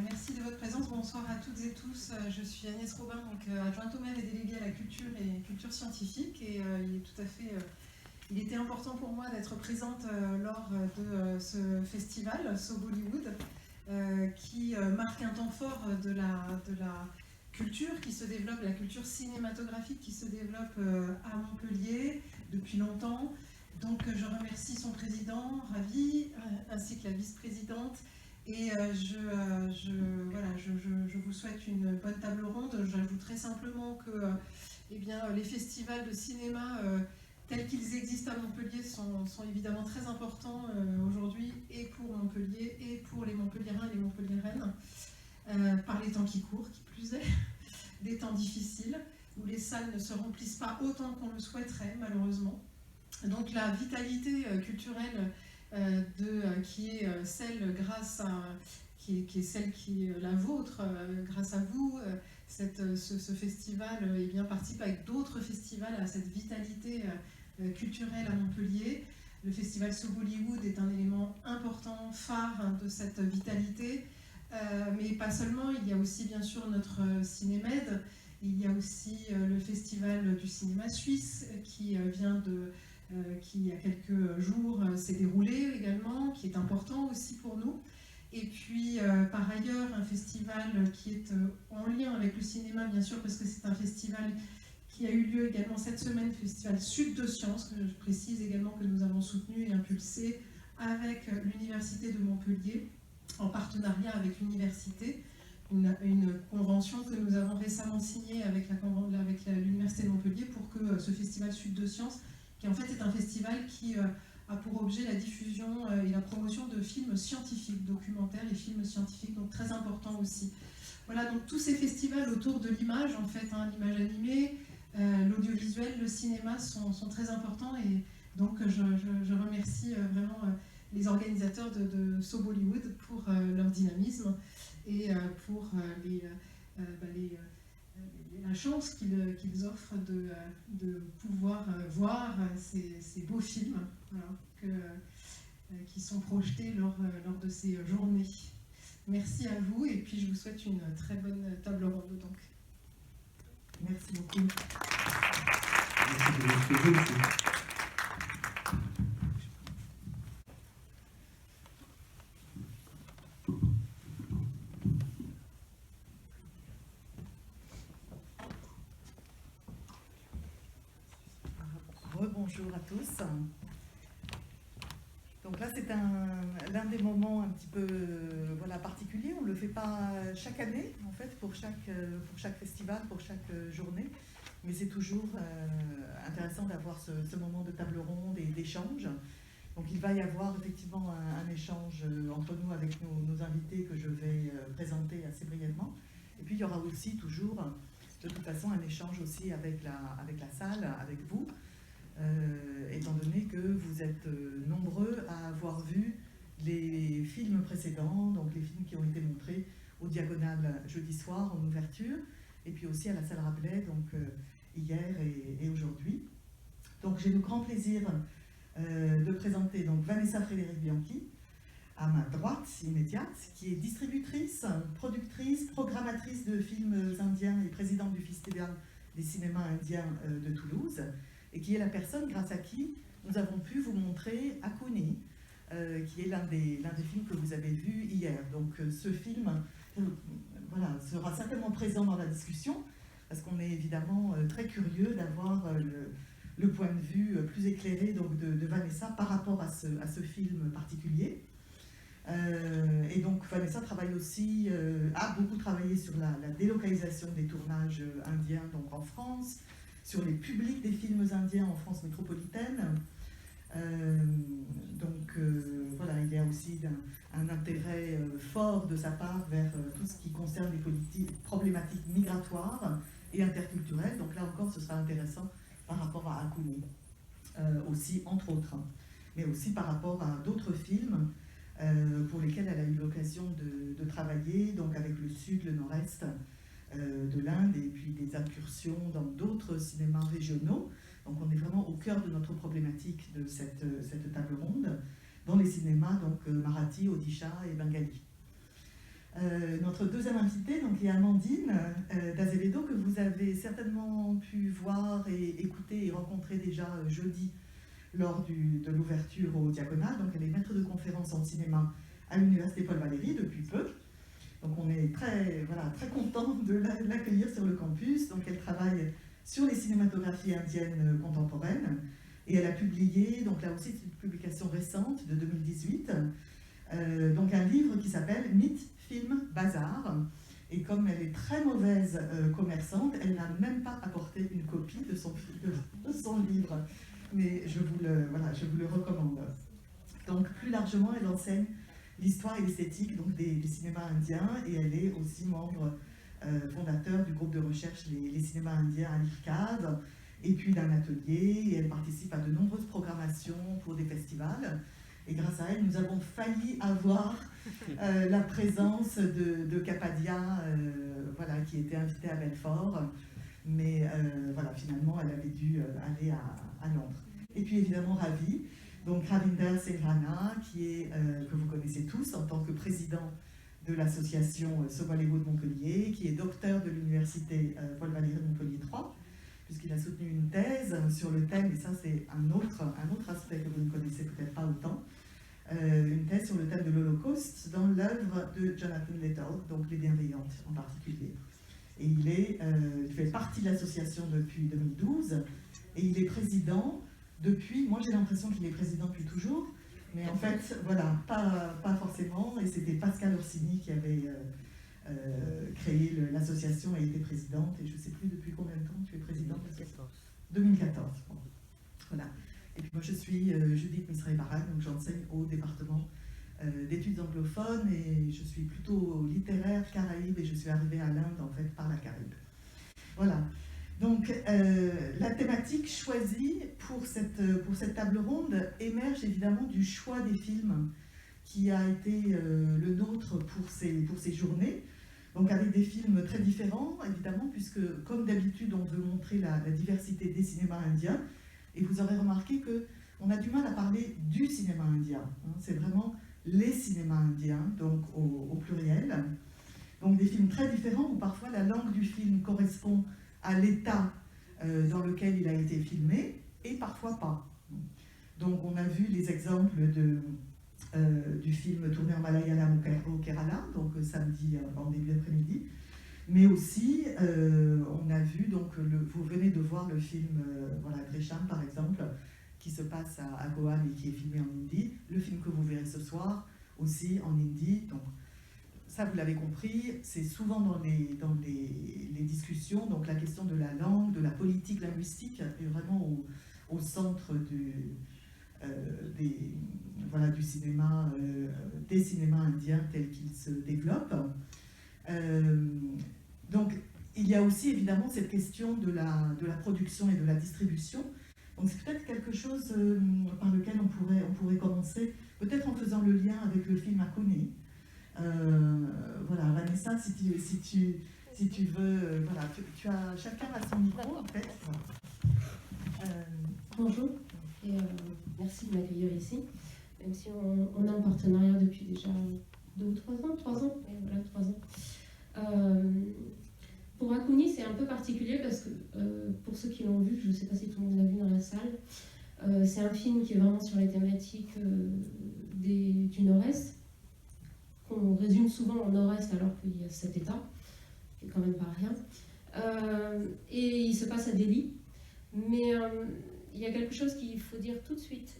Merci de votre présence. Bonsoir à toutes et tous. Je suis Agnès Robin, adjointe au maire et déléguée à la culture et culture scientifique. Et il était important pour moi d'être présente lors de ce festival, So Bollywood, qui marque un temps fort de la culture qui se développe, la culture cinématographique qui se développe à Montpellier depuis longtemps. Donc je remercie son président, Ravi, ainsi que la vice-présidente. Et je vous souhaite une bonne table ronde. J'ajouterai simplement que les festivals de cinéma tels qu'ils existent à Montpellier sont évidemment très importants aujourd'hui, et pour Montpellier, et pour les Montpelliérains et les Montpelliéraines, par les temps qui courent, qui plus est, des temps difficiles, où les salles ne se remplissent pas autant qu'on le souhaiterait, malheureusement. Donc la vitalité culturelle qui est celle qui est la vôtre, grâce à vous, ce festival participe avec d'autres festivals à cette vitalité culturelle à Montpellier. Le festival So Bollywood est un élément important, phare de cette vitalité, mais pas seulement. Il y a aussi bien sûr notre Cinémed, il y a aussi le festival du cinéma suisse qui il y a quelques jours s'est déroulé également, qui est important aussi pour nous. Et puis par ailleurs un festival qui est en lien avec le cinéma bien sûr, parce que c'est un festival qui a eu lieu également cette semaine, le festival Sud de Sciences, que je précise également que nous avons soutenu et impulsé avec l'Université de Montpellier, en partenariat avec l'université, une convention que nous avons récemment signée avec l'Université de Montpellier pour que ce festival Sud de Sciences, qui en fait est un festival qui a pour objet la diffusion et la promotion de films scientifiques, documentaires et films scientifiques, donc très important aussi. Voilà, donc tous ces festivals autour de l'image, en fait, l'image animée, l'audiovisuel, le cinéma sont très importants, et donc je remercie vraiment les organisateurs de So Bollywood pour leur dynamisme et pour la chance qu'ils offrent de pouvoir voir ces beaux films, voilà, qui sont projetés lors de ces journées. Merci à vous, et puis je vous souhaite une très bonne table ronde. Donc. Merci beaucoup. Bonjour à tous. Donc là, c'est l'un des moments un petit peu particuliers. On ne le fait pas chaque année, en fait, pour chaque festival, pour chaque journée. Mais c'est toujours intéressant d'avoir ce moment de table ronde et d'échange. Donc il va y avoir effectivement un échange entre nous avec nos invités que je vais présenter assez brièvement. Et puis il y aura aussi toujours, de toute façon, un échange aussi avec la salle, avec vous. Étant donné que vous êtes nombreux à avoir vu les films précédents, donc les films qui ont été montrés au Diagonale jeudi soir en ouverture, et puis aussi à la salle Rabelais, donc hier et aujourd'hui. Donc j'ai le grand plaisir de présenter donc Vanessa Frédéric Bianchi, à ma droite immédiate, qui est distributrice, productrice, programmatrice de films indiens et présidente du Festival des cinémas indiens de Toulouse, et qui est la personne grâce à qui nous avons pu vous montrer Akuni, qui est l'un des films que vous avez vu hier. Donc ce film sera certainement présent dans la discussion, parce qu'on est évidemment très curieux d'avoir le point de vue plus éclairé donc, de Vanessa par rapport à ce film particulier. Et donc Vanessa travaille aussi, a beaucoup travaillé sur la délocalisation des tournages indiens donc en France, sur les publics des films indiens en France métropolitaine. Il y a aussi un intérêt fort de sa part vers tout ce qui concerne les problématiques migratoires et interculturelles. Donc là encore, ce sera intéressant par rapport à Akuni, aussi entre autres, mais aussi par rapport à d'autres films pour lesquels elle a eu l'occasion de travailler, donc avec le sud, le nord-est de l'Inde, et puis des incursions dans d'autres cinémas régionaux. Donc on est vraiment au cœur de notre problématique de cette table ronde, dans les cinémas donc Marathi, Odisha et Bengali. Notre deuxième invitée donc, est Amandine d'Azevedo, que vous avez certainement pu voir et écouter et rencontrer déjà jeudi lors de l'ouverture au Diaconal. Donc elle est maître de conférence en cinéma à l'Université Paul Valéry depuis peu. Donc on est très content de l'accueillir sur le campus. Donc elle travaille sur les cinématographies indiennes contemporaines et elle a publié, donc là aussi c'est une publication récente de 2018, donc un livre qui s'appelle Mythe, film, bazar. Et comme elle est très mauvaise commerçante, elle n'a même pas apporté une copie de son livre. Mais je vous le recommande. Donc plus largement, elle enseigne l'histoire et l'esthétique des cinémas indiens, et elle est aussi membre fondateur du groupe de recherche les cinémas indiens à l'IRCAD, et puis d'un atelier, et elle participe à de nombreuses programmations pour des festivals. Et grâce à elle, nous avons failli avoir la présence de Capadia, qui était invitée à Belfort, mais finalement elle avait dû aller à Londres. Et puis évidemment Ravi, donc Ravinder Singh Rana, que vous connaissez tous en tant que président de l'association Bollywood Montpellier, qui est docteur de l'université Paul Valéry Montpellier 3, puisqu'il a soutenu une thèse sur le thème, et ça c'est un autre aspect que vous ne connaissez peut-être pas autant, une thèse sur le thème de l'Holocauste dans l'œuvre de Jonathan Littell, donc Les Bienveillantes en particulier. Et il fait partie de l'association depuis 2012, et il est président depuis, moi j'ai l'impression qu'il est président depuis toujours, mais en fait, pas forcément, et c'était Pascal Orsini qui avait créé l'association et était présidente, et je ne sais plus depuis combien de temps tu es présidente. 2014. Bon. Voilà. Et puis moi je suis Judith Misray-Barak, donc j'enseigne au département d'études anglophones, et je suis plutôt littéraire caraïbe, et je suis arrivée à l'Inde en fait par la Caraïbe. Voilà. Donc la thématique choisie pour cette table ronde émerge évidemment du choix des films qui a été le nôtre pour ces journées. Donc avec des films très différents évidemment, puisque comme d'habitude on veut montrer la diversité des cinémas indiens, et vous aurez remarqué qu'on a du mal à parler du cinéma indien, hein, c'est vraiment les cinémas indiens, donc au pluriel. Donc des films très différents où parfois la langue du film correspond à l'état dans lequel il a été filmé, et parfois pas. Donc on a vu les exemples du film tourné en Malayalam au Kerala, donc samedi en début d'après-midi, mais aussi on a vu, donc vous venez de voir le film Gresham par exemple, qui se passe à Goa et qui est filmé en hindi, le film que vous verrez ce soir aussi en hindi. Donc ça, vous l'avez compris, c'est souvent dans les discussions, donc la question de la langue, de la politique linguistique est vraiment au centre du cinéma, des cinémas indiens tels qu'ils se développent. Donc il y a aussi évidemment cette question de la production et de la distribution. Donc c'est peut-être quelque chose par lequel on pourrait commencer, peut-être en faisant le lien avec le film Akuni. Vanessa, si tu veux, tu as chacun à son micro en fait. Bonjour et merci de m'accueillir ici, même si on est en partenariat depuis déjà 2 ou 3 ans, 3 ans, et voilà, 3 ans. Pour Akuni, c'est un peu particulier parce que pour ceux qui l'ont vu, je ne sais pas si tout le monde l'a vu dans la salle, c'est un film qui est vraiment sur les thématiques du Nord-Est, qu'on résume souvent en Nord-Est alors qu'il y a 7 États, qui est quand même pas rien. Et il se passe à Delhi, mais il y a quelque chose qu'il faut dire tout de suite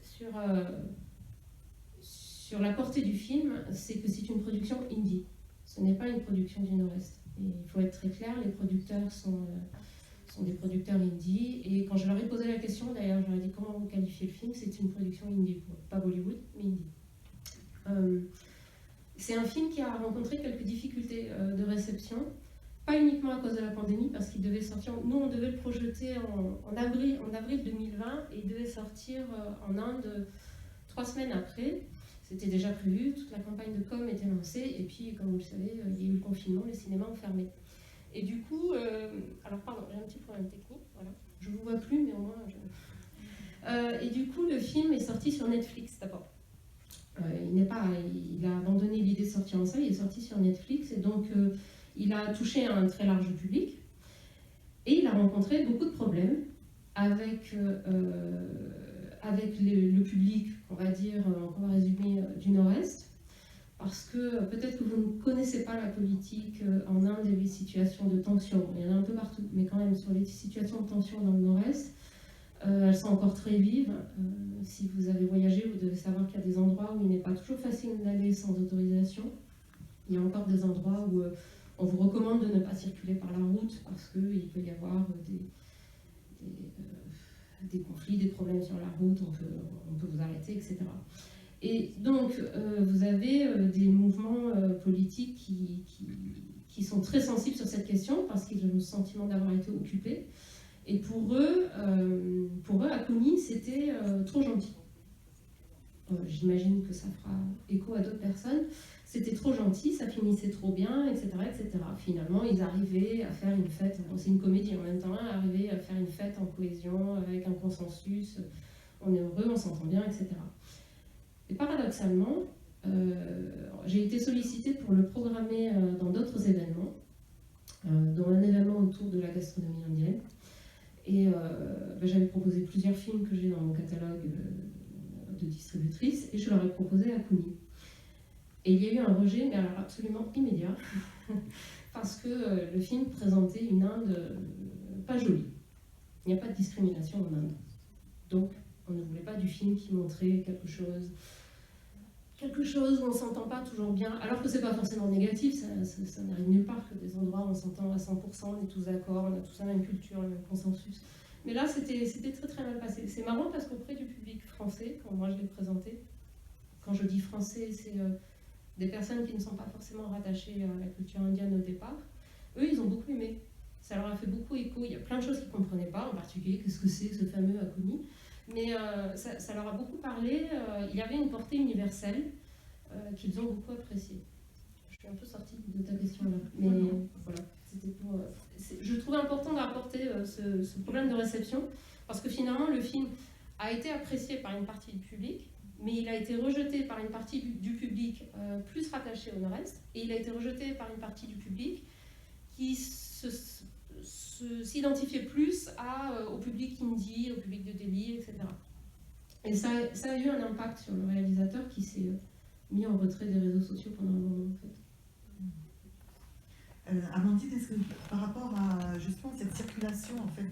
sur la portée du film, c'est que c'est une production indie, ce n'est pas une production du Nord-Est. Et il faut être très clair, les producteurs sont des producteurs indie, et quand je leur ai posé la question, d'ailleurs je leur ai dit comment vous qualifiez le film, c'est une production indie, pas Bollywood, mais indie. C'est un film qui a rencontré quelques difficultés de réception, pas uniquement à cause de la pandémie, parce qu'il devait sortir, nous on devait le projeter en avril 2020, et il devait sortir en Inde 3 semaines après. C'était déjà prévu, toute la campagne de com était lancée, et puis comme vous le savez, il y a eu le confinement, les cinémas ont fermé. Et du coup, alors pardon, j'ai un petit problème technique, voilà, je ne vous vois plus, mais au moins et du coup le film est sorti sur Netflix d'abord. il a abandonné l'idée de sortir en salle, il est sorti sur Netflix, et donc il a touché un très large public, et il a rencontré beaucoup de problèmes avec le public, on va dire, on va résumer, du Nord-Est, parce que peut-être que vous ne connaissez pas la politique en Inde et les situations de tension. Il y en a un peu partout, mais quand même sur les situations de tension dans le Nord-Est, elles sont encore très vives. Si vous avez voyagé, vous devez savoir qu'il y a des endroits où il n'est pas toujours facile d'aller sans autorisation. Il y a encore des endroits où on vous recommande de ne pas circuler par la route parce qu'il peut y avoir des conflits, des problèmes sur la route, on peut vous arrêter, etc. Et donc, vous avez des mouvements politiques qui sont très sensibles sur cette question parce qu'ils ont le sentiment d'avoir été occupés. Et pour eux à Kony, c'était trop gentil. J'imagine que ça fera écho à d'autres personnes. C'était trop gentil, ça finissait trop bien, etc., etc. Finalement, ils arrivaient à faire une fête, c'est une comédie en même temps, arrivaient à faire une fête en cohésion, avec un consensus, on est heureux, on s'entend bien, etc. Et paradoxalement, j'ai été sollicitée pour le programmer dans d'autres événements, dont un événement autour de la gastronomie indienne. Et j'avais proposé plusieurs films que j'ai dans mon catalogue de distributrice, et je leur ai proposé à Kony. Et il y a eu un rejet, mais alors absolument immédiat, parce que le film présentait une Inde pas jolie. Il n'y a pas de discrimination en Inde. Donc, on ne voulait pas du film qui montrait quelque chose où on ne s'entend pas toujours bien, alors que c'est pas forcément négatif, ça n'arrive nulle part que des endroits où on s'entend à 100%, on est tous d'accord, on a tous la même culture, le même consensus. Mais là, c'était très très mal passé. C'est marrant parce qu'auprès du public français, quand moi je l'ai présenté, quand je dis français, c'est des personnes qui ne sont pas forcément rattachées à la culture indienne au départ, eux, ils ont beaucoup aimé. Ça leur a fait beaucoup écho. Il y a plein de choses qu'ils ne comprenaient pas, en particulier qu'est-ce que c'est ce fameux Kony. Mais ça leur a beaucoup parlé. Il y avait une portée universelle qu'ils ont beaucoup appréciée. Je suis un peu sortie de ta question là. Mais voilà, c'était pour... je trouve important d'apporter ce problème de réception, parce que finalement, le film a été apprécié par une partie du public, mais il a été rejeté par une partie du public plus rattachée au Nord-Est, et il a été rejeté par une partie du public qui s'identifiait plus au public hindi, au public de Delhi, etc. Et ça a eu un impact sur le réalisateur qui s'est mis en retrait des réseaux sociaux pendant un moment, en fait. Amandine, est-ce que par rapport à justement cette circulation en fait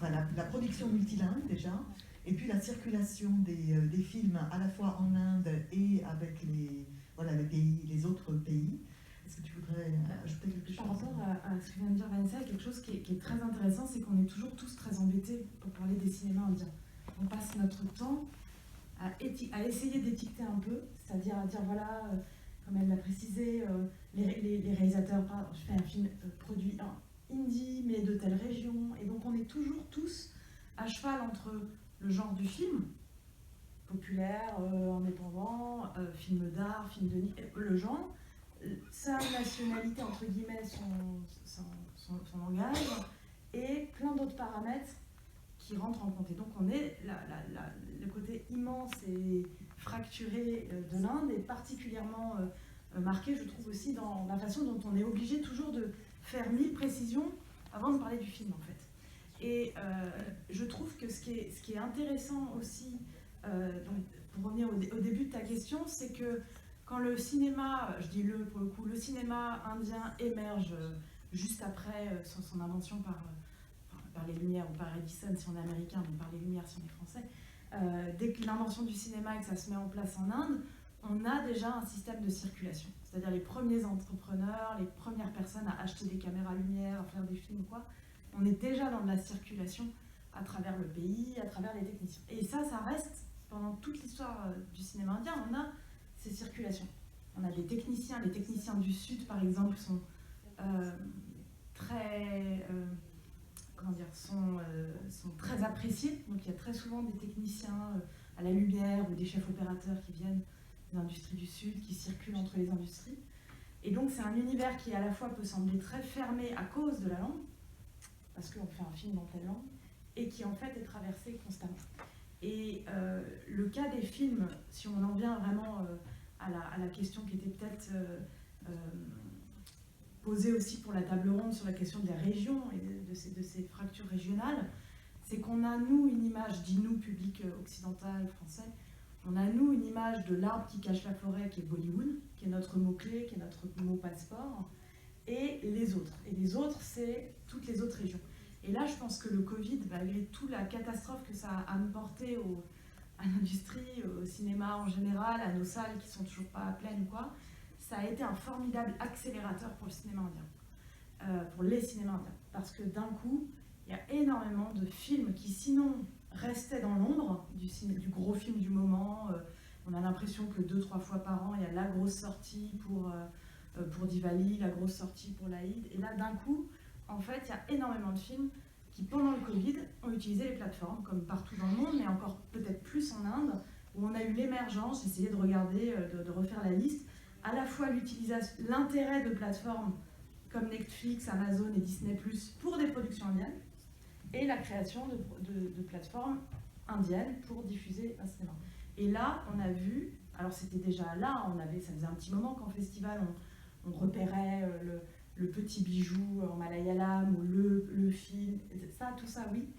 la production multilingue déjà, et puis la circulation des films à la fois en Inde et avec les autres pays, est-ce que tu voudrais ajouter quelque chose? Par rapport à ce que vient de dire Vanessa, quelque chose qui est très intéressant, c'est qu'on est toujours tous très embêtés pour parler des cinémas indiens. On passe notre temps à essayer d'étiqueter un peu, c'est-à-dire à dire voilà, comme elle l'a précisé, les réalisateurs, je fais un film produit en hindi, mais de telle région, et donc on est toujours tous à cheval entre le genre du film, populaire, indépendant, film d'art, film de niche, le genre, sa nationalité, entre guillemets, son langage, et plein d'autres paramètres qui rentrent en compte. Et donc on est, le côté immense et fracturé de l'Inde est particulièrement marqué, je trouve aussi, dans la façon dont on est obligé toujours de faire 1000 précisions avant de parler du film, en fait. Et je trouve que ce qui est intéressant aussi, donc pour revenir au début de ta question, c'est que quand le cinéma, je dis pour le coup, le cinéma indien émerge juste après son invention par les Lumières, ou par Edison si on est américain, mais par les Lumières si on est français, dès que l'invention du cinéma et que ça se met en place en Inde, on a déjà un système de circulation. C'est-à-dire les premiers entrepreneurs, les premières personnes à acheter des caméras lumière, à faire des films ou quoi, on est déjà dans de la circulation à travers le pays, à travers les techniciens. Et ça reste, pendant toute l'histoire du cinéma indien, on a ces circulations. On a des techniciens, les techniciens du Sud par exemple sont très... sont très appréciés. Donc il y a très souvent des techniciens à la lumière ou des chefs opérateurs qui viennent des industries du Sud, qui circulent entre les industries. Et donc c'est un univers qui à la fois peut sembler très fermé à cause de la langue, parce qu'on fait un film dans telle langue, et qui en fait est traversé constamment. Et le cas des films, si on en vient vraiment à la question qui était peut-être posée aussi pour la table ronde sur la question des régions et de ces fractures régionales, c'est qu'on a, nous, une image, dit nous, public occidental, français, on a, nous, une image de l'arbre qui cache la forêt, qui est Bollywood, qui est notre mot-clé, qui est notre mot passeport, et les autres. Et les autres, c'est toutes les autres régions. Et là, je pense que le Covid, malgré toute la catastrophe que ça a apporté à l'industrie, au cinéma en général, à nos salles qui sont toujours pas pleines ou quoi, ça a été un formidable accélérateur pour le cinéma indien, pour les cinémas indiens. Parce que d'un coup, il y a énormément de films qui sinon restaient dans l'ombre du gros film du moment. On a l'impression que 2-3 fois par an, il y a la grosse sortie pour Diwali, la grosse sortie pour l'Aïd. Et là, d'un coup, en fait, il y a énormément de films qui, pendant le Covid, ont utilisé les plateformes, comme partout dans le monde, mais encore peut-être plus en Inde, où on a eu l'émergence, j'ai essayé de regarder, de refaire la liste, à la fois l'intérêt de plateformes comme Netflix, Amazon et Disney+, pour des productions indiennes, et la création de plateformes indiennes pour diffuser un cinéma. Et là, on a vu, alors c'était déjà là, ça faisait un petit moment qu'en festival, on repérait le petit bijou en malayalam ou le film, ça, tout ça, oui.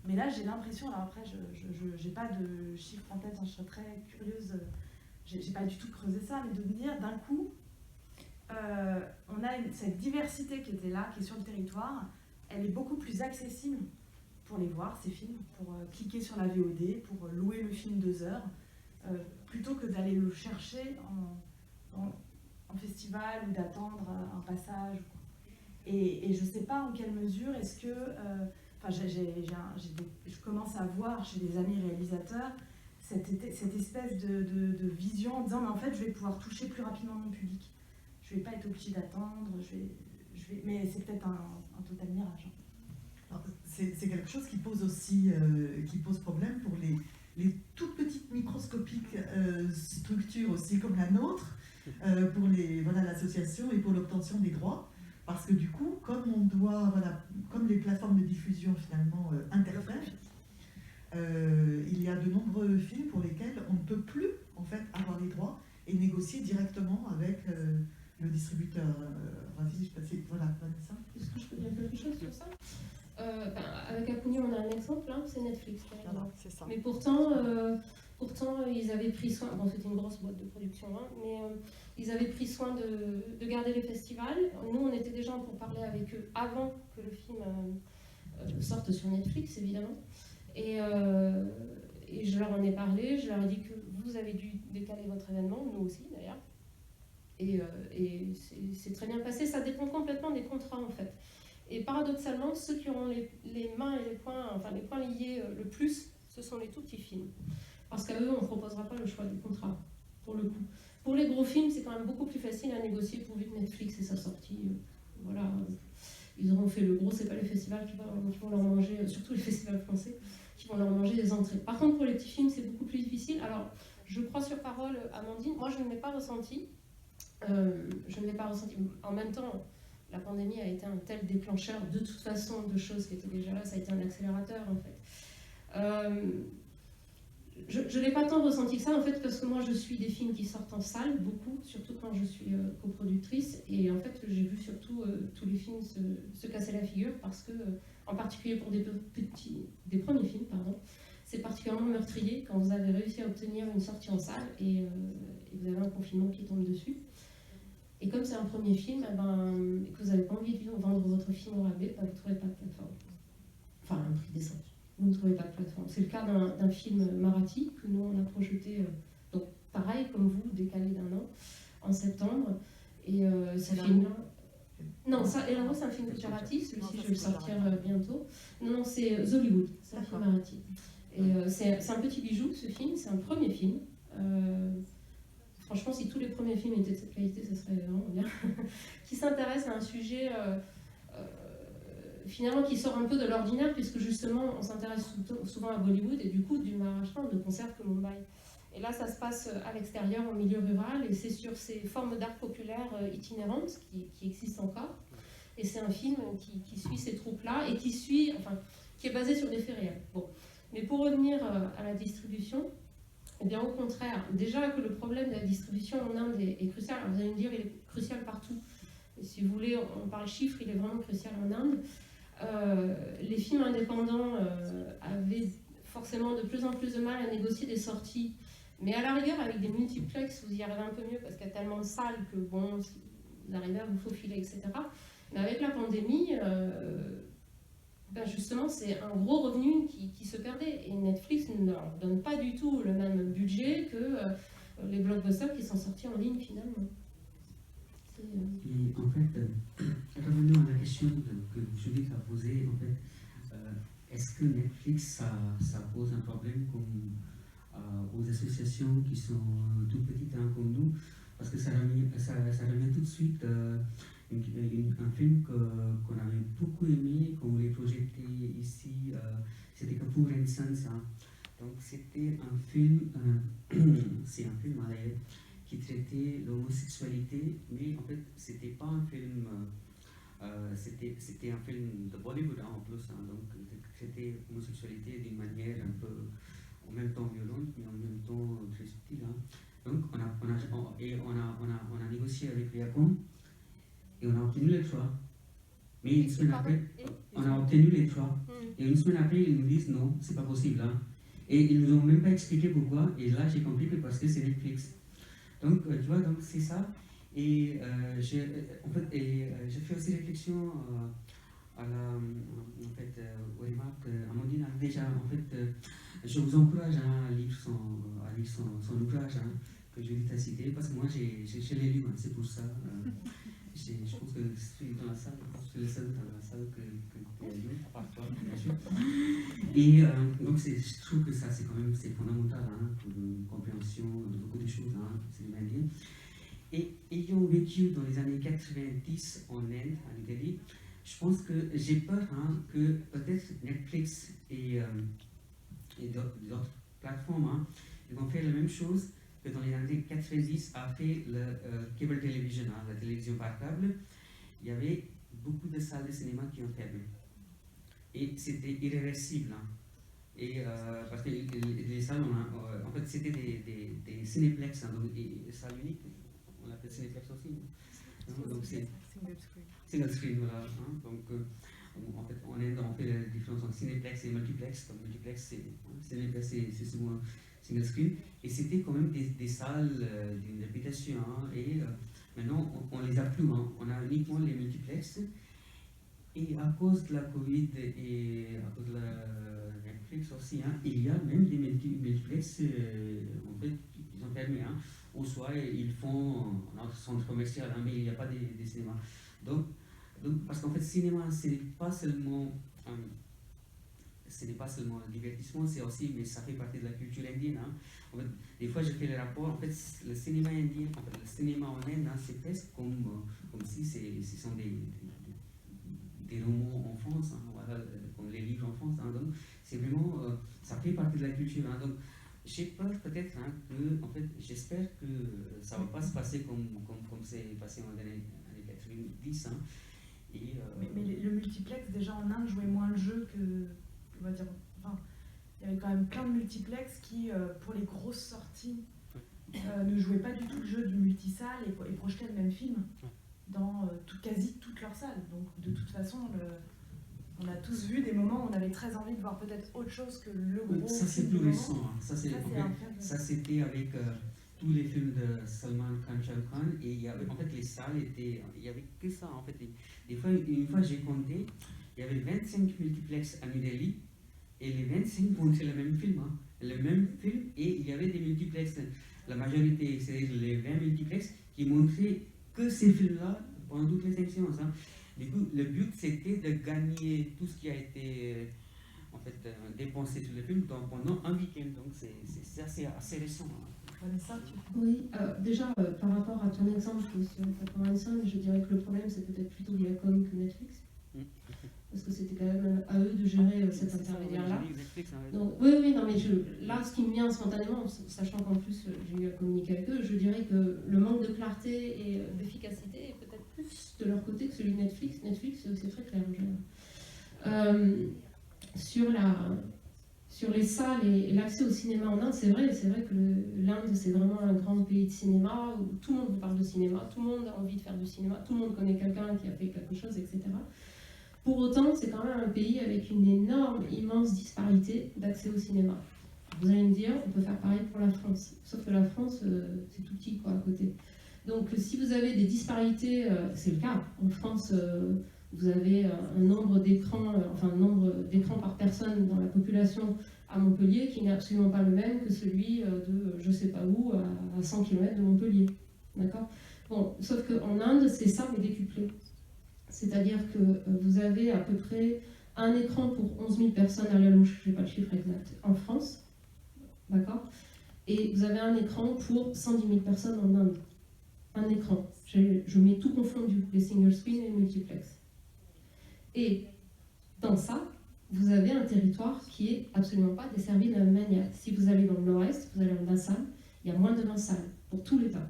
Mais là, j'ai l'impression, alors après, je n'ai pas de chiffres en tête, hein, je serais très curieuse, j'ai pas du tout creusé ça, mais de me dire, d'un coup, on a cette diversité qui était là, qui est sur le territoire, elle est beaucoup plus accessible pour les voir, ces films, pour cliquer sur la VOD, pour louer le film 2 heures, plutôt que d'aller le chercher en festival ou d'attendre un passage. Et je ne sais pas en quelle mesure est-ce que... je commence à voir chez des amis réalisateurs cette espèce de vision en disant mais en fait je vais pouvoir toucher plus rapidement mon public. Je ne vais pas être obligée d'attendre, mais c'est peut-être un total mirage. C'est quelque chose qui pose aussi qui pose problème pour les toutes petites microscopiques structures aussi comme la nôtre, pour l'association et pour l'obtention des droits. Parce que du coup, comme les plateformes de diffusion finalement interfèrent, il y a de nombreux films pour lesquels on ne peut plus en fait avoir les droits et négocier directement avec le distributeur. Ravi, je passais, voilà, Vanessa. Est-ce que je peux dire quelque chose sur ça? Avec Apuni, on a un exemple, hein, c'est Netflix. C'est ça. Mais pourtant, ils avaient pris soin, bon c'était une grosse boîte de production, hein, mais ils avaient pris soin de garder les festivals. Nous, on était déjà pour parler avec eux avant que le film sorte sur Netflix, évidemment. Et je leur en ai parlé, je leur ai dit que vous avez dû décaler votre événement, nous aussi d'ailleurs. Et c'est très bien passé, ça dépend complètement des contrats en fait. Et paradoxalement, ceux qui auront les mains et les poings liés le plus, ce sont les tout petits films. Parce qu'à eux, on ne proposera pas le choix du contrat, pour le coup. Pour les gros films, c'est quand même beaucoup plus facile à négocier pourvu que Netflix et sa sortie. Voilà, ils auront fait le gros, c'est pas les festivals qui vont leur manger, surtout les festivals français, qui vont leur manger des entrées. Par contre, pour les petits films, c'est beaucoup plus difficile. Alors, je crois sur parole, Amandine, moi je ne l'ai pas ressenti. En même temps, la pandémie a été un tel déclencheur de toute façon de choses qui étaient déjà là, ça a été un accélérateur en fait. Je n'ai pas tant ressenti que ça en fait parce que moi je suis des films qui sortent en salle, beaucoup, surtout quand je suis coproductrice et en fait j'ai vu surtout tous les films se casser la figure parce que, en particulier pour des premiers films, c'est particulièrement meurtrier quand vous avez réussi à obtenir une sortie en salle et vous avez un confinement qui tombe dessus. Et comme c'est un premier film, et que vous n'avez pas envie de vendre votre film au rabais, vous ne trouvez pas de plateforme. Enfin, un prix décent. Vous ne trouvez pas de plateforme. C'est le cas d'un film Marathi que nous on a projeté, donc pareil comme vous, décalé d'1 an, en septembre. Et ce film-là. Non, ça, et là, c'est un film de Marathi, celui-ci je vais le sortir bientôt. Non, c'est Zollywood, c'est un film Marathi. Et c'est un petit bijou ce film, c'est un premier film. Franchement, si tous les premiers films étaient de cette qualité, ce serait vraiment bien. Qui s'intéresse à un sujet finalement qui sort un peu de l'ordinaire, puisque justement, on s'intéresse souvent à Bollywood et du coup, du Maharashtra, on ne conserve que Mumbai. Et là, ça se passe à l'extérieur, en milieu rural, et c'est sur ces formes d'art populaire itinérantes qui existent encore. Et c'est un film qui suit ces troupes-là et qui est basé sur des faits réels. Bon. Mais pour revenir à la distribution, Eh bien, au contraire, déjà que le problème de la distribution en Inde est crucial. Alors, vous allez me dire, il est crucial partout. Et si vous voulez, on parle chiffres, il est vraiment crucial en Inde. Les films indépendants avaient forcément de plus en plus de mal à négocier des sorties. Mais à la rigueur, avec des multiplexes, vous y arrivez un peu mieux parce qu'il y a tellement de salles que bon, vous arrivez à vous faufiler, etc. Mais avec la pandémie, ben justement, c'est un gros revenu qui se perdait. Et Netflix ne leur donne pas du tout le même budget que les blockbusters qui sont sortis en ligne finalement. Et en fait, revenons à la question que Judith a posée, en fait, est-ce que Netflix, ça pose un problème comme aux associations qui sont tout petites hein, comme nous, parce que ça remet tout de suite un film qu'on avait beaucoup aimé, qu'on voulait projeter ici, c'était Kapoor and Sons. Hein. Donc c'était un film, c'est un film qui traitait l'homosexualité, mais en fait c'était pas un film, c'était un film de Bollywood hein, en plus, hein, donc qui traitait l'homosexualité d'une manière un peu en même temps violente, mais en même temps très subtile. Hein. Donc on a négocié avec Viacom et on a obtenu les 3. Mais une semaine après, on a obtenu les 3. Et une semaine après, ils nous disent non, c'est pas possible. Hein. Et ils nous ont même pas expliqué pourquoi. Et là, j'ai compris que parce que c'est Netflix. Donc, tu vois, donc c'est ça. Et j'ai fait aussi réflexion à aux remarques Amandine. Déjà, en fait, je vous encourage hein, à lire son ouvrage hein, que Judith a cité, parce que moi, je l'ai lu, hein, c'est pour ça. Je pense que je suis dans la salle, je suis le seul dans la salle que tu as lu, à part toi, bien sûr. Et donc, je trouve que ça, c'est quand même fondamental hein, pour une compréhension de beaucoup de choses, hein, c'est l'humanité. Et ayant vécu dans les années 90 en Inde, en Italie, je pense que j'ai peur hein, que peut-être Netflix et d'autres plateformes hein, ils vont faire la même chose que dans les années 90 a fait le cable television, hein, la télévision par câble. Il y avait beaucoup de salles de cinéma qui ont fermé. Et c'était irréversible. Hein. Et parce que les salles, en fait, c'était des cinéplex, hein, donc des salles uniques. On l'appelle cinéplex aussi. Hein, donc c'est single screen, voilà. Hein, donc en fait, on fait la différence entre cinéplex et multiplex. Comme multiplex, cinéplex, c'est souvent single screen. Et c'était quand même des salles d'une réputation. Hein, et maintenant, on ne les a plus. Hein, on a uniquement les multiplex. Et à cause de la Covid et à cause de la Netflix aussi, hein, il y a même des multiplex, en fait, ils ont fermé. Hein, ou soit ils font un centre commercial, hein, mais il n'y a pas de cinéma. Donc, parce qu'en fait, le cinéma, ce n'est pas seulement le divertissement, c'est aussi, mais ça fait partie de la culture indienne. Hein. En fait, des fois, je fais le rapport, en fait, le cinéma indien, en fait, le cinéma en Inde, hein, c'est presque comme si ce sont des romans en France, hein, voilà, comme les livres en France. Hein, donc, c'est vraiment, ça fait partie de la culture. Hein, donc, j'ai peur peut-être hein, que, en fait, j'espère que ça ne va pas se passer comme c'est passé en années 90. Hein, et, mais le multiplex, déjà en Inde, jouait moins le jeu que, on va dire, enfin, il y avait quand même plein de multiplex qui, pour les grosses sorties, ne jouaient pas du tout le jeu du multisalle et projetaient le même film dans quasi toutes leurs salles. Donc, de toute façon, on a tous vu des moments où on avait très envie de voir peut-être autre chose que le gros. Ça, c'est plus récent. Hein. Ça, c'était avec tous les films de Salman Khan, Shah Rukh Khan. Et il y avait, en fait, les salles étaient. Il n'y avait que ça, en fait. Des fois, une fois, j'ai compté, il y avait 25 multiplex à New Delhi. Et les 25 montraient le même film. Hein. Le même film. Et il y avait des multiplex. La majorité, c'est les 20 multiplex qui montraient que ces films-là pendant toutes les 5 séances. Hein. Du coup, le but c'était de gagner tout ce qui a été en fait, dépensé sur le film pendant un week-end. Donc c'est assez récent. Hein. Oui, déjà par rapport à ton exemple sur Kapoor & Sons, je dirais que le problème c'est peut-être plutôt Viacom que Netflix. Parce que c'était quand même à eux de gérer cet intermédiaire-là. Donc, oui, non, mais là, ce qui me vient spontanément, sachant qu'en plus j'ai eu à communiquer avec eux, je dirais que le manque de clarté et d'efficacité est peut-être plus de leur côté que celui de Netflix. Netflix, c'est très clair en général. sur les salles et l'accès au cinéma en Inde, c'est vrai que l'Inde, c'est vraiment un grand pays de cinéma, où tout le monde vous parle de cinéma, tout le monde a envie de faire du cinéma, tout le monde connaît quelqu'un qui a fait quelque chose, etc. Pour autant, c'est quand même un pays avec une énorme, immense disparité d'accès au cinéma. Vous allez me dire, on peut faire pareil pour la France. Sauf que la France, c'est tout petit, quoi, à côté. Donc, si vous avez des disparités, c'est le cas. En France, vous avez un nombre d'écrans par personne dans la population à Montpellier qui n'est absolument pas le même que celui de je sais pas où, à 100 km de Montpellier. D'accord ? Bon, sauf qu'en Inde, c'est ça, mais décuplé. C'est-à-dire que vous avez à peu près un écran pour 11 000 personnes à la louche, je n'ai pas le chiffre exact, en France. D'accord ? Et vous avez un écran pour 110 000 personnes en Inde. Un écran. Je mets tout confondu, les single screen et les multiplex. Et dans ça, vous avez un territoire qui est absolument pas desservi de la même manière. Si vous allez dans le nord-est, vous allez en Assam, il y a moins de 20 salles pour tout l'État.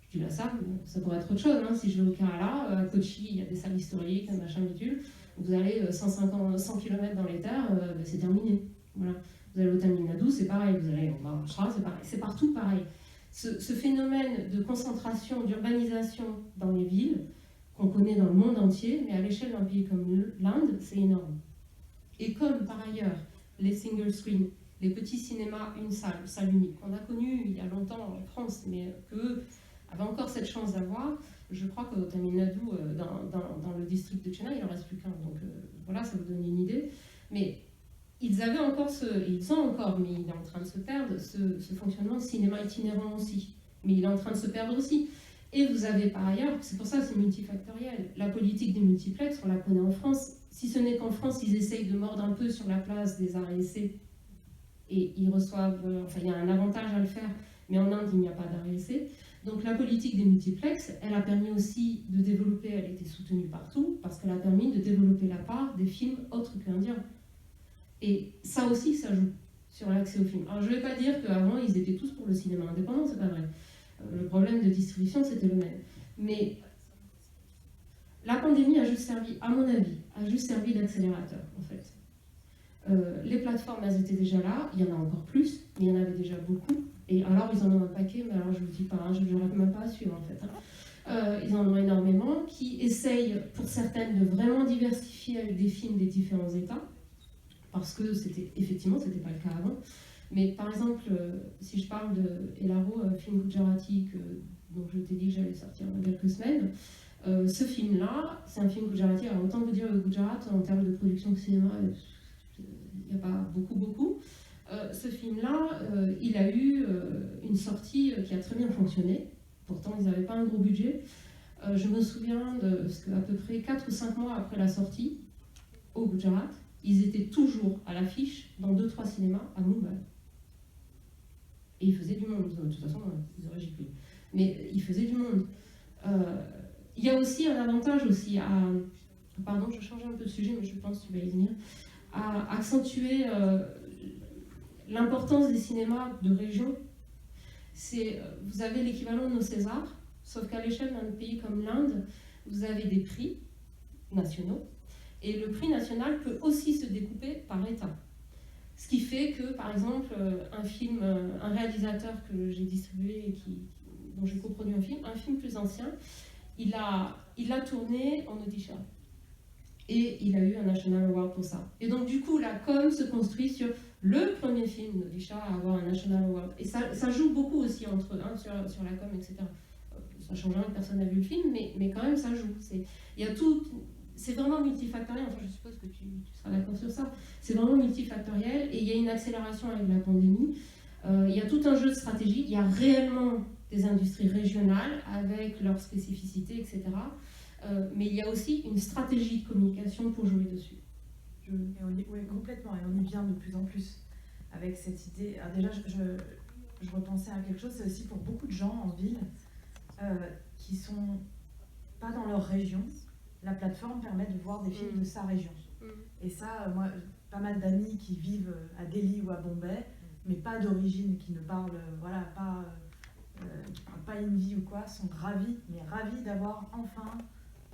Je dis l'Assam, ça pourrait être autre chose. Hein. Si je vais au Kerala, à Kochi, il y a des salles historiques, un machin bidule. Vous allez 100 km dans les terres, c'est terminé. Voilà. Vous allez au Tamil Nadu, c'est pareil. Vous allez au Maharashtra, c'est pareil. C'est partout pareil. Ce phénomène de concentration, d'urbanisation dans les villes, qu'on connaît dans le monde entier, mais à l'échelle d'un pays comme l'Inde, c'est énorme. Et comme par ailleurs, les single screen, les petits cinémas, une salle unique, qu'on a connu il y a longtemps en France, mais qu'eux avaient encore cette chance d'avoir, je crois qu'au Tamil Nadu, dans le district de Chennai, il n'en reste plus qu'un. Donc voilà, ça vous donne une idée. Mais ils avaient encore ils ont encore, mais il est en train de se perdre, ce fonctionnement de cinéma itinérant aussi. Mais il est en train de se perdre aussi. Et vous avez par ailleurs, c'est pour ça que c'est multifactoriel, la politique des multiplex, on la connaît en France. Si ce n'est qu'en France, ils essayent de mordre un peu sur la place des arts et essais, et ils reçoivent, il y a un avantage à le faire, mais en Inde, il n'y a pas d'arts et essais. Donc la politique des multiplex, elle a permis aussi de développer, elle était soutenue partout, parce qu'elle a permis de développer la part des films autres qu'indiens. Et ça aussi, ça joue sur l'accès aux films. Alors je ne vais pas dire qu'avant, ils étaient tous pour le cinéma indépendant, c'est pas vrai. Le problème de distribution, c'était le même. Mais la pandémie a juste servi, à mon avis, d'accélérateur, en fait. Les plateformes, elles étaient déjà là, il y en a encore plus, mais il y en avait déjà beaucoup. Et alors, ils en ont un paquet, mais alors je ne vous dis pas, je n'arrive même pas à suivre, en fait. Ils en ont énormément, qui essayent, pour certaines, de vraiment diversifier avec des films des différents États, parce que effectivement, ce n'était pas le cas avant. Mais par exemple, si je parle de Elaro, film Gujarati, dont je t'ai dit que j'allais sortir dans quelques semaines, ce film-là, c'est un film Gujarati. Alors autant vous dire, le Gujarat, en termes de production de cinéma, il n'y a pas beaucoup. Ce film-là, il a eu une sortie qui a très bien fonctionné. Pourtant, ils n'avaient pas un gros budget. Je me souviens qu'à peu près 4 ou 5 mois après la sortie, au Gujarat, ils étaient toujours à l'affiche dans 2-3 cinémas à Mumbai. Et ils faisaient du monde. De toute façon, ils auraient giclé. Mais ils faisaient du monde. Il y a aussi un avantage aussi à... Pardon, je change un peu de sujet, mais je pense que tu vas y venir. À accentuer l'importance des cinémas de région. Vous avez l'équivalent de nos Césars, sauf qu'à l'échelle d'un pays comme l'Inde, vous avez des prix nationaux. Et le prix national peut aussi se découper par État. Ce qui fait que, par exemple, un réalisateur que j'ai distribué et dont j'ai coproduit un film plus ancien, il a tourné en Odisha. Et il a eu un National Award pour ça. Et donc, du coup, la com se construit sur le premier film d'Odisha à avoir un National Award. Et ça joue beaucoup aussi entre eux, sur la com, etc. Ça change rien que personne n'a vu le film, mais quand même, ça joue. Il y a tout... C'est vraiment multifactoriel, enfin je suppose que tu seras d'accord sur ça, c'est vraiment multifactoriel et il y a une accélération avec la pandémie, il y a tout un jeu de stratégie, il y a réellement des industries régionales avec leurs spécificités, etc. Mais il y a aussi une stratégie de communication pour jouer dessus. Oui, complètement, et on y vient de plus en plus avec cette idée. Alors déjà, je repensais à quelque chose, c'est aussi pour beaucoup de gens en ville qui sont pas dans leur région. La plateforme permet de voir des films de sa région. Et ça, moi, pas mal d'amis qui vivent à Delhi ou à Bombay, mais pas d'origine, qui ne parlent pas hindi ou quoi, sont ravis d'avoir enfin,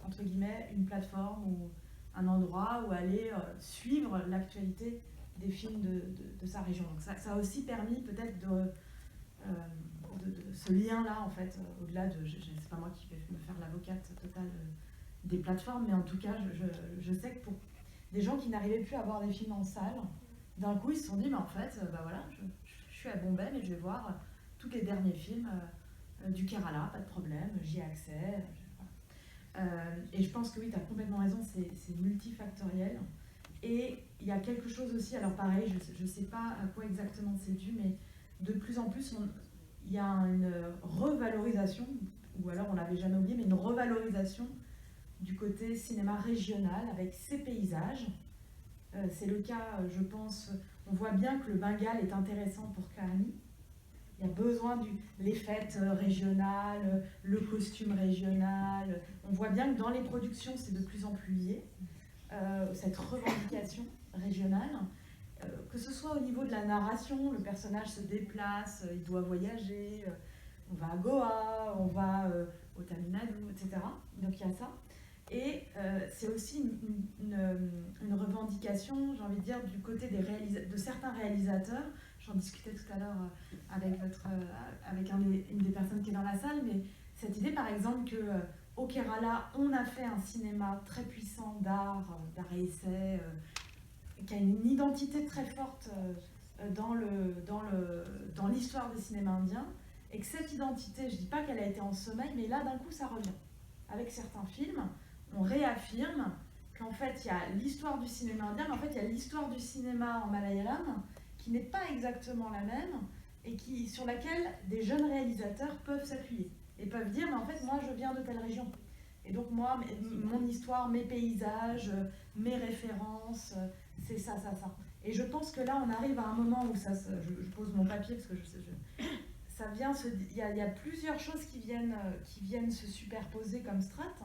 entre guillemets, une plateforme ou un endroit où aller suivre l'actualité des films de sa région. Donc ça a aussi permis peut-être de ce lien-là, en fait, au-delà de... C'est pas moi qui vais me faire l'avocate totale des plateformes, mais en tout cas, je sais que pour des gens qui n'arrivaient plus à voir des films en salle, d'un coup, ils se sont dit, mais en fait, bah voilà, je suis à Bombay, mais je vais voir tous les derniers films du Kerala, pas de problème, j'y ai accès. Et je pense que oui, tu as complètement raison, c'est multifactoriel. Et il y a quelque chose aussi, alors pareil, je ne sais pas à quoi exactement c'est dû, mais de plus en plus, il y a une revalorisation, ou alors on ne l'avait jamais oublié, mais une revalorisation du côté cinéma régional avec ses paysages. C'est le cas, je pense, on voit bien que le Bengale est intéressant pour Kahani. Il y a besoin les fêtes régionales, le costume régional. On voit bien que dans les productions, c'est de plus en plus lié, cette revendication régionale. Que ce soit au niveau de la narration, le personnage se déplace, il doit voyager, on va à Goa, on va au Tamil Nadu, etc. Donc il y a ça. Et c'est aussi une revendication, j'ai envie de dire, du côté de certains réalisateurs. J'en discutais tout à l'heure avec une des personnes qui est dans la salle, mais cette idée par exemple qu'au Kerala, on a fait un cinéma très puissant d'art et essai, qui a une identité très forte dans l'histoire des cinémas indiens, et que cette identité, je ne dis pas qu'elle a été en sommeil, mais là d'un coup ça revient. Avec certains films, on réaffirme qu'en fait il y a l'histoire du cinéma indien, mais en fait il y a l'histoire du cinéma en malayalam, qui n'est pas exactement la même, et sur laquelle des jeunes réalisateurs peuvent s'appuyer, et peuvent dire, mais en fait moi je viens de telle région. Et donc moi, mon histoire, mes paysages, mes références, c'est ça. Et je pense que là, on arrive à un moment où je pose mon papier parce que il y a plusieurs choses qui viennent se superposer comme strate,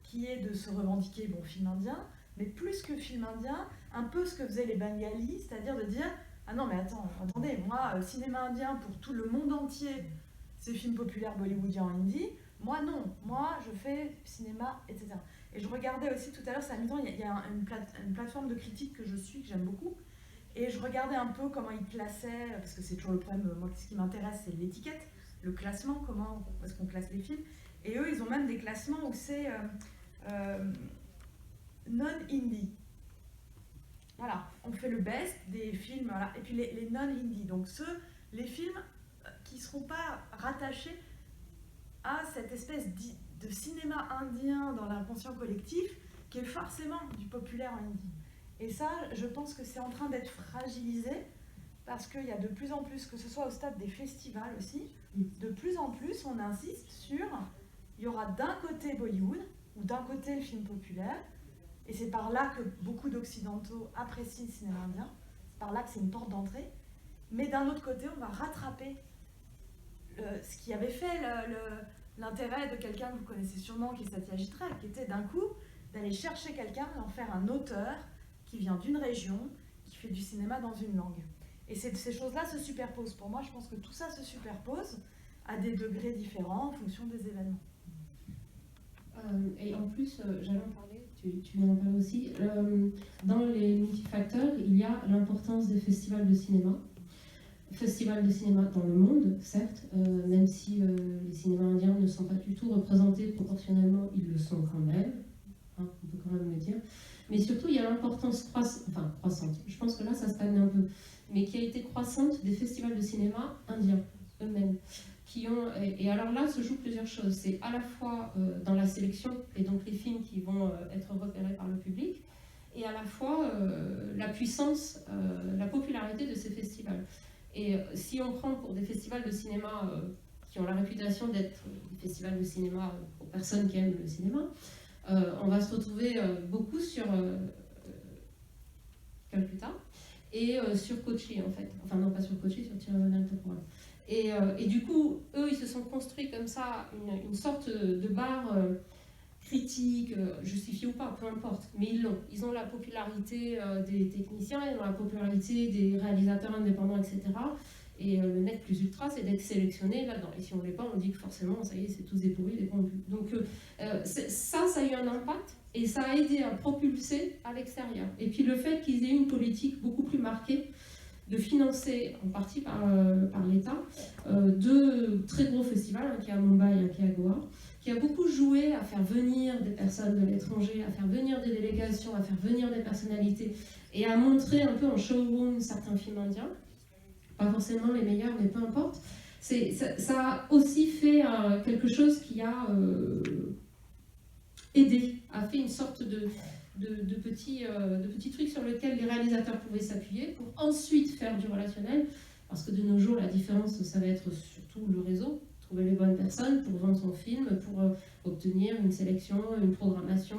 qui est de se revendiquer, bon, film indien, mais plus que film indien, un peu ce que faisaient les Bengalis, c'est-à-dire de dire, ah non mais attendez, moi, cinéma indien pour tout le monde entier, c'est films populaires bollywoodiens en hindi. Moi non, moi je fais cinéma, etc. Et je regardais aussi tout à l'heure, c'est amusant, il y a une plateforme de critique que j'aime beaucoup, et je regardais un peu comment ils classaient, parce que c'est toujours le problème, moi ce qui m'intéresse c'est l'étiquette, le classement, comment est-ce qu'on classe les films, et eux ils ont même des classements où c'est non-indie. Voilà, on fait le best des films, voilà. Et puis les non-indie, donc les films qui ne seront pas rattachés à cette espèce de cinéma indien dans l'inconscient collectif qui est forcément du populaire en hindi. Et ça, je pense que c'est en train d'être fragilisé parce qu'il y a de plus en plus, que ce soit au stade des festivals aussi, de plus en plus on insiste sur, il y aura d'un côté Bollywood ou d'un côté le film populaire, et c'est par là que beaucoup d'occidentaux apprécient le cinéma indien, c'est par là que c'est une porte d'entrée, mais d'un autre côté on va rattraper ce qui avait fait l'intérêt de quelqu'un que vous connaissez sûrement, qui est Satyajit Ray, qui était d'un coup d'aller chercher quelqu'un et en faire un auteur qui vient d'une région, qui fait du cinéma dans une langue. Et ces choses-là se superposent. Pour moi, je pense que tout ça se superpose à des degrés différents en fonction des événements. Et en plus, j'allais en parler, tu viens en parler aussi, dans les multifacteurs, il y a l'importance des festivals de cinéma. Festivals de cinéma dans le monde, certes, même si les cinémas indiens ne sont pas du tout représentés proportionnellement, ils le sont quand même, hein, on peut quand même le dire. Mais surtout, il y a l'importance croissante, je pense que là ça stagne un peu, mais qui a été croissante des festivals de cinéma indiens eux-mêmes. Et alors là se jouent plusieurs choses. C'est à la fois dans la sélection, et donc les films qui vont être repérés par le public, et à la fois la puissance, la popularité de ces festivals. Et si on prend pour des festivals de cinéma qui ont la réputation d'être des festivals de cinéma pour personnes qui aiment le cinéma, on va se retrouver beaucoup sur Calcutta et sur Kochi en fait. Enfin non, pas sur Kochi, sur Tirunelveli. Et du coup, eux, ils se sont construits comme ça une sorte de bar critique, justifié ou pas, peu importe, mais ils l'ont. Ils ont la popularité des techniciens, ils ont la popularité des réalisateurs indépendants, etc. Et le nec plus ultra, c'est d'être sélectionné là-dedans. Et si on ne l'est pas, on dit que forcément, ça y est, c'est tous des pourris, des corrompus. Donc ça a eu un impact et ça a aidé à propulser à l'extérieur. Et puis le fait qu'ils aient eu une politique beaucoup plus marquée de financer, en partie par l'État, deux très gros festivals, un qui est à Mumbai et un qui est à Goa, qui a beaucoup joué à faire venir des personnes de l'étranger, à faire venir des délégations, à faire venir des personnalités, et à montrer un peu en showroom certains films indiens. Pas forcément les meilleurs, mais peu importe. Ça a aussi fait quelque chose qui a aidé, a fait une sorte de petits trucs sur lesquels les réalisateurs pouvaient s'appuyer pour ensuite faire du relationnel, parce que de nos jours, la différence, ça va être surtout le réseau, trouver les bonnes personnes pour vendre son film, pour obtenir une sélection, une programmation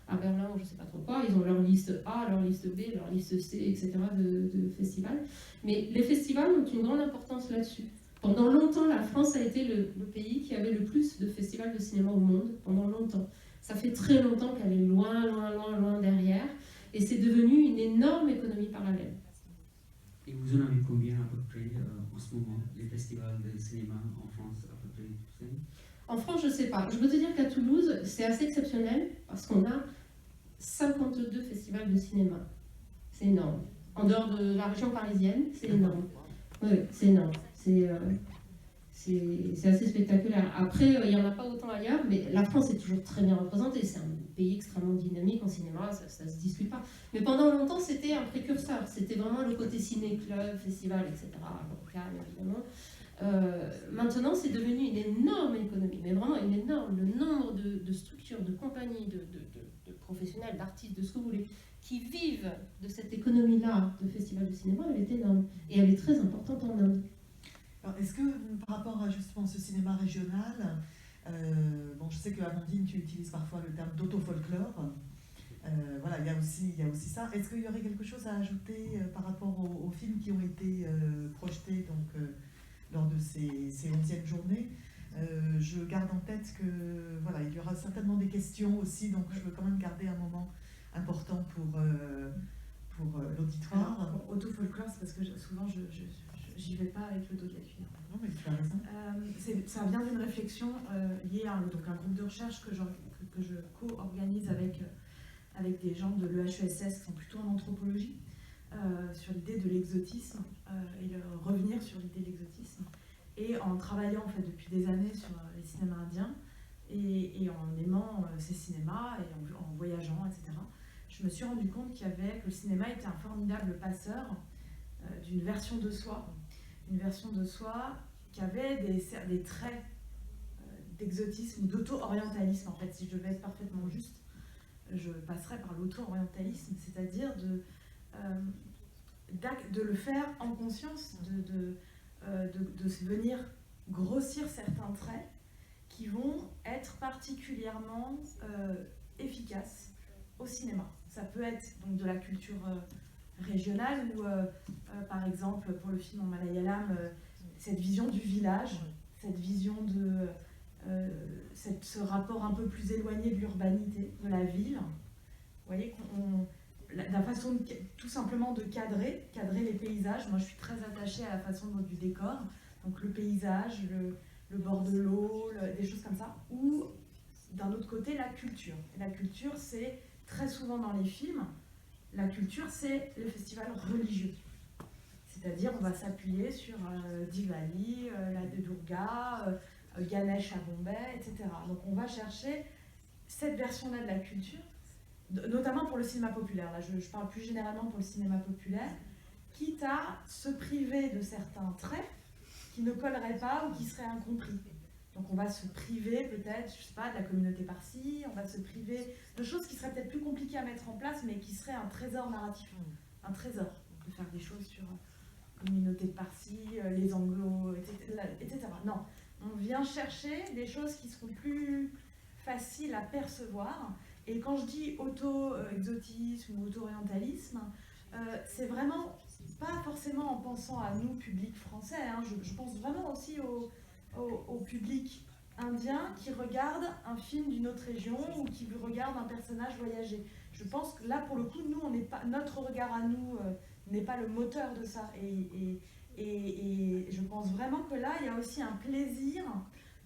à Berlin ou je ne sais pas trop quoi. Ils ont leur liste A, leur liste B, leur liste C, etc. de festivals. Mais les festivals ont une grande importance là-dessus. Pendant longtemps, la France a été le pays qui avait le plus de festivals de cinéma au monde, pendant longtemps. Ça fait très longtemps qu'elle est loin, loin, loin, loin derrière, et c'est devenu une énorme économie parallèle. Et vous en avez combien à peu près en ce moment, les festivals de cinéma en France à peu près? En France, je ne sais pas. Je peux te dire qu'à Toulouse, c'est assez exceptionnel, parce qu'on a 52 festivals de cinéma. C'est énorme. En dehors de la région parisienne, c'est énorme. Oui, c'est énorme. C'est assez spectaculaire. Après, il n'y en a pas autant ailleurs, mais la France est toujours très bien représentée. C'est un pays extrêmement dynamique en cinéma, ça ne se discute pas. Mais pendant longtemps, c'était un précurseur. C'était vraiment le côté ciné-club, festival, etc. Calme, évidemment. Maintenant, c'est devenu une énorme économie, mais vraiment une énorme. Le nombre de structures, de compagnies, de professionnels, d'artistes, de ce que vous voulez, qui vivent de cette économie-là de festivals de cinéma, elle est énorme. Et elle est très importante en Inde. Est-ce que par rapport à justement ce cinéma régional, bon, je sais que Amandine, tu utilises parfois le terme d'autofolklore, voilà, il y a aussi ça. Est-ce qu'il y aurait quelque chose à ajouter par rapport aux films qui ont été projetés donc, lors de ces 11e journées? Je garde en tête que voilà, il y aura certainement des questions aussi, donc je veux quand même garder un moment important pour l'auditoire. Autofolklore, c'est parce que souvent j'y vais pas avec le dos de la cuillère. Non, mais tu as raison. Ça vient d'une réflexion liée à un groupe de recherche que je co-organise avec des gens de l'EHESS qui sont plutôt en anthropologie, sur l'idée de l'exotisme et revenir sur l'idée de l'exotisme. Et en travaillant en fait, depuis des années sur les cinémas indiens et en aimant ces cinémas et en voyageant, etc., je me suis rendu compte que le cinéma était un formidable passeur d'une version de soi. Une version de soi qui avait des traits d'exotisme ou d'auto-orientalisme. En fait, si je devais être parfaitement juste, je passerais par l'auto-orientalisme, c'est-à-dire de le faire en conscience, de venir grossir certains traits qui vont être particulièrement efficaces au cinéma. Ça peut être donc de la culture régionale ou par exemple pour le film en malayalam, cette vision du village, cette vision de ce rapport un peu plus éloigné de l'urbanité, de la ville. Vous voyez, la façon tout simplement de cadrer les paysages. Moi je suis très attachée à la façon du décor, donc le paysage, le bord de l'eau, des choses comme ça, ou d'un autre côté la culture. Et la culture, c'est très souvent dans les films, la culture c'est le festival religieux. C'est-à-dire on va s'appuyer sur Diwali, la de Durga, Ganesh à Bombay, etc. Donc on va chercher cette version-là de la culture, notamment pour le cinéma populaire. Là, je parle plus généralement pour le cinéma populaire, quitte à se priver de certains traits qui ne colleraient pas ou qui seraient incompris. Donc on va se priver peut-être, je sais pas, de la communauté parsi, on va se priver de choses qui seraient peut-être plus compliquées à mettre en place, mais qui seraient un trésor narratif. Un trésor. On peut faire des choses sur la communauté de parsi, les anglos, etc. Non, on vient chercher des choses qui seront plus faciles à percevoir. Et quand je dis auto-exotisme ou auto-orientalisme, c'est vraiment pas forcément en pensant à nous, public français, hein, je pense vraiment aussi au public indien qui regarde un film d'une autre région ou qui regarde un personnage voyager. Je pense que là, pour le coup, nous, notre regard à nous n'est pas le moteur de ça. Et Et je pense vraiment que là, il y a aussi un plaisir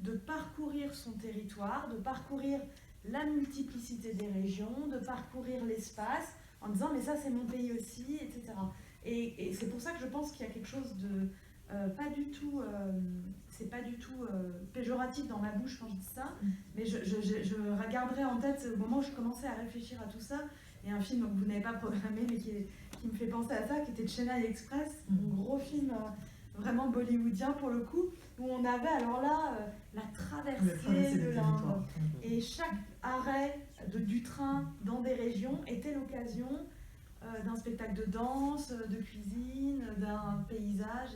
de parcourir son territoire, de parcourir la multiplicité des régions, de parcourir l'espace, en disant mais ça c'est mon pays aussi, etc. Et c'est pour ça que je pense qu'il y a quelque chose de c'est pas du tout péjoratif dans ma bouche quand je dis ça, mais je regarderai en tête au moment où je commençais à réfléchir à tout ça. Il y a un film que vous n'avez pas programmé mais qui me fait penser à ça, qui était Chennai Express, un gros film vraiment bollywoodien pour le coup, où on avait alors là la traversée de l'Inde. Et chaque arrêt du train dans des régions était l'occasion d'un spectacle de danse, de cuisine, d'un paysage.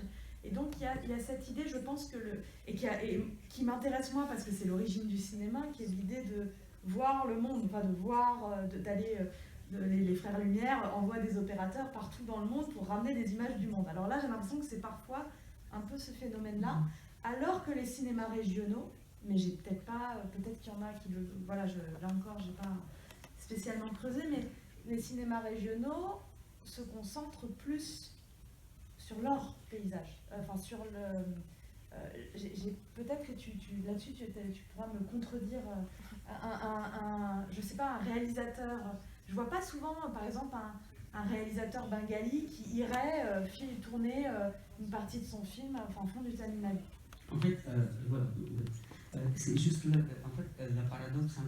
Et donc il y a cette idée, je pense, qui m'intéresse moi parce que c'est l'origine du cinéma, qui est l'idée de voir le monde, enfin de voir, d'aller... Les Frères Lumière envoient des opérateurs partout dans le monde pour ramener des images du monde. Alors là, j'ai l'impression que c'est parfois un peu ce phénomène-là, alors que les cinémas régionaux, mais j'ai peut-être qu'il y en a qui le... Voilà, là encore, j'ai pas spécialement creusé, mais les cinémas régionaux se concentrent plus sur leur paysage, enfin sur le... peut-être que là-dessus, tu pourras me contredire. Je sais pas, un réalisateur... Je vois pas souvent, par exemple, un réalisateur bengali qui irait tourner une partie de son film en fond du Tamil Nadu. En fait, voilà, c'est juste le paradoxe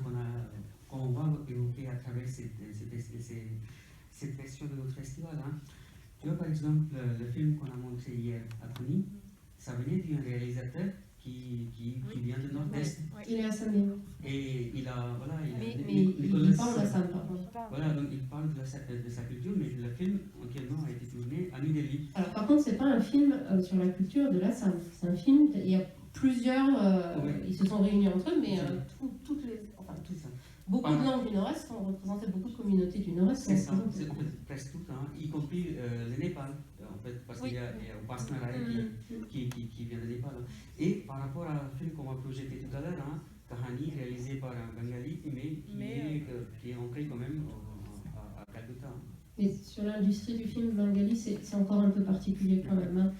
qu'on va évoquer à travers cette version de notre festival. Hein. Tu vois, par exemple, le film qu'on a montré hier à Tony, ça venait d'un réalisateur qui vient du Nord-Est. Il est à Assam. Et il a, voilà, il parle d'Assam, par contre. Voilà, donc il parle de sa culture, mais le film entièrement a été tourné à New Delhi. Alors par contre, c'est pas un film sur la culture de l'Assam. C'est un film, il y a plusieurs, ils se sont réunis entre eux, mais beaucoup de langues du Nord-Est ont représenté beaucoup de communautés du Nord-Est. C'est ça, c'est en fait presque tout, hein, y compris le Népal, en fait, parce qu'il y a Upasana Rai qui vient de Népal. Et par rapport à un film qu'on va projeter tout à l'heure, hein, Kahani, réalisé par un Bengali, mais qui est ancré quand même à Calcutta. Mais sur l'industrie du film bengali, c'est encore un peu particulier quand même. Hein.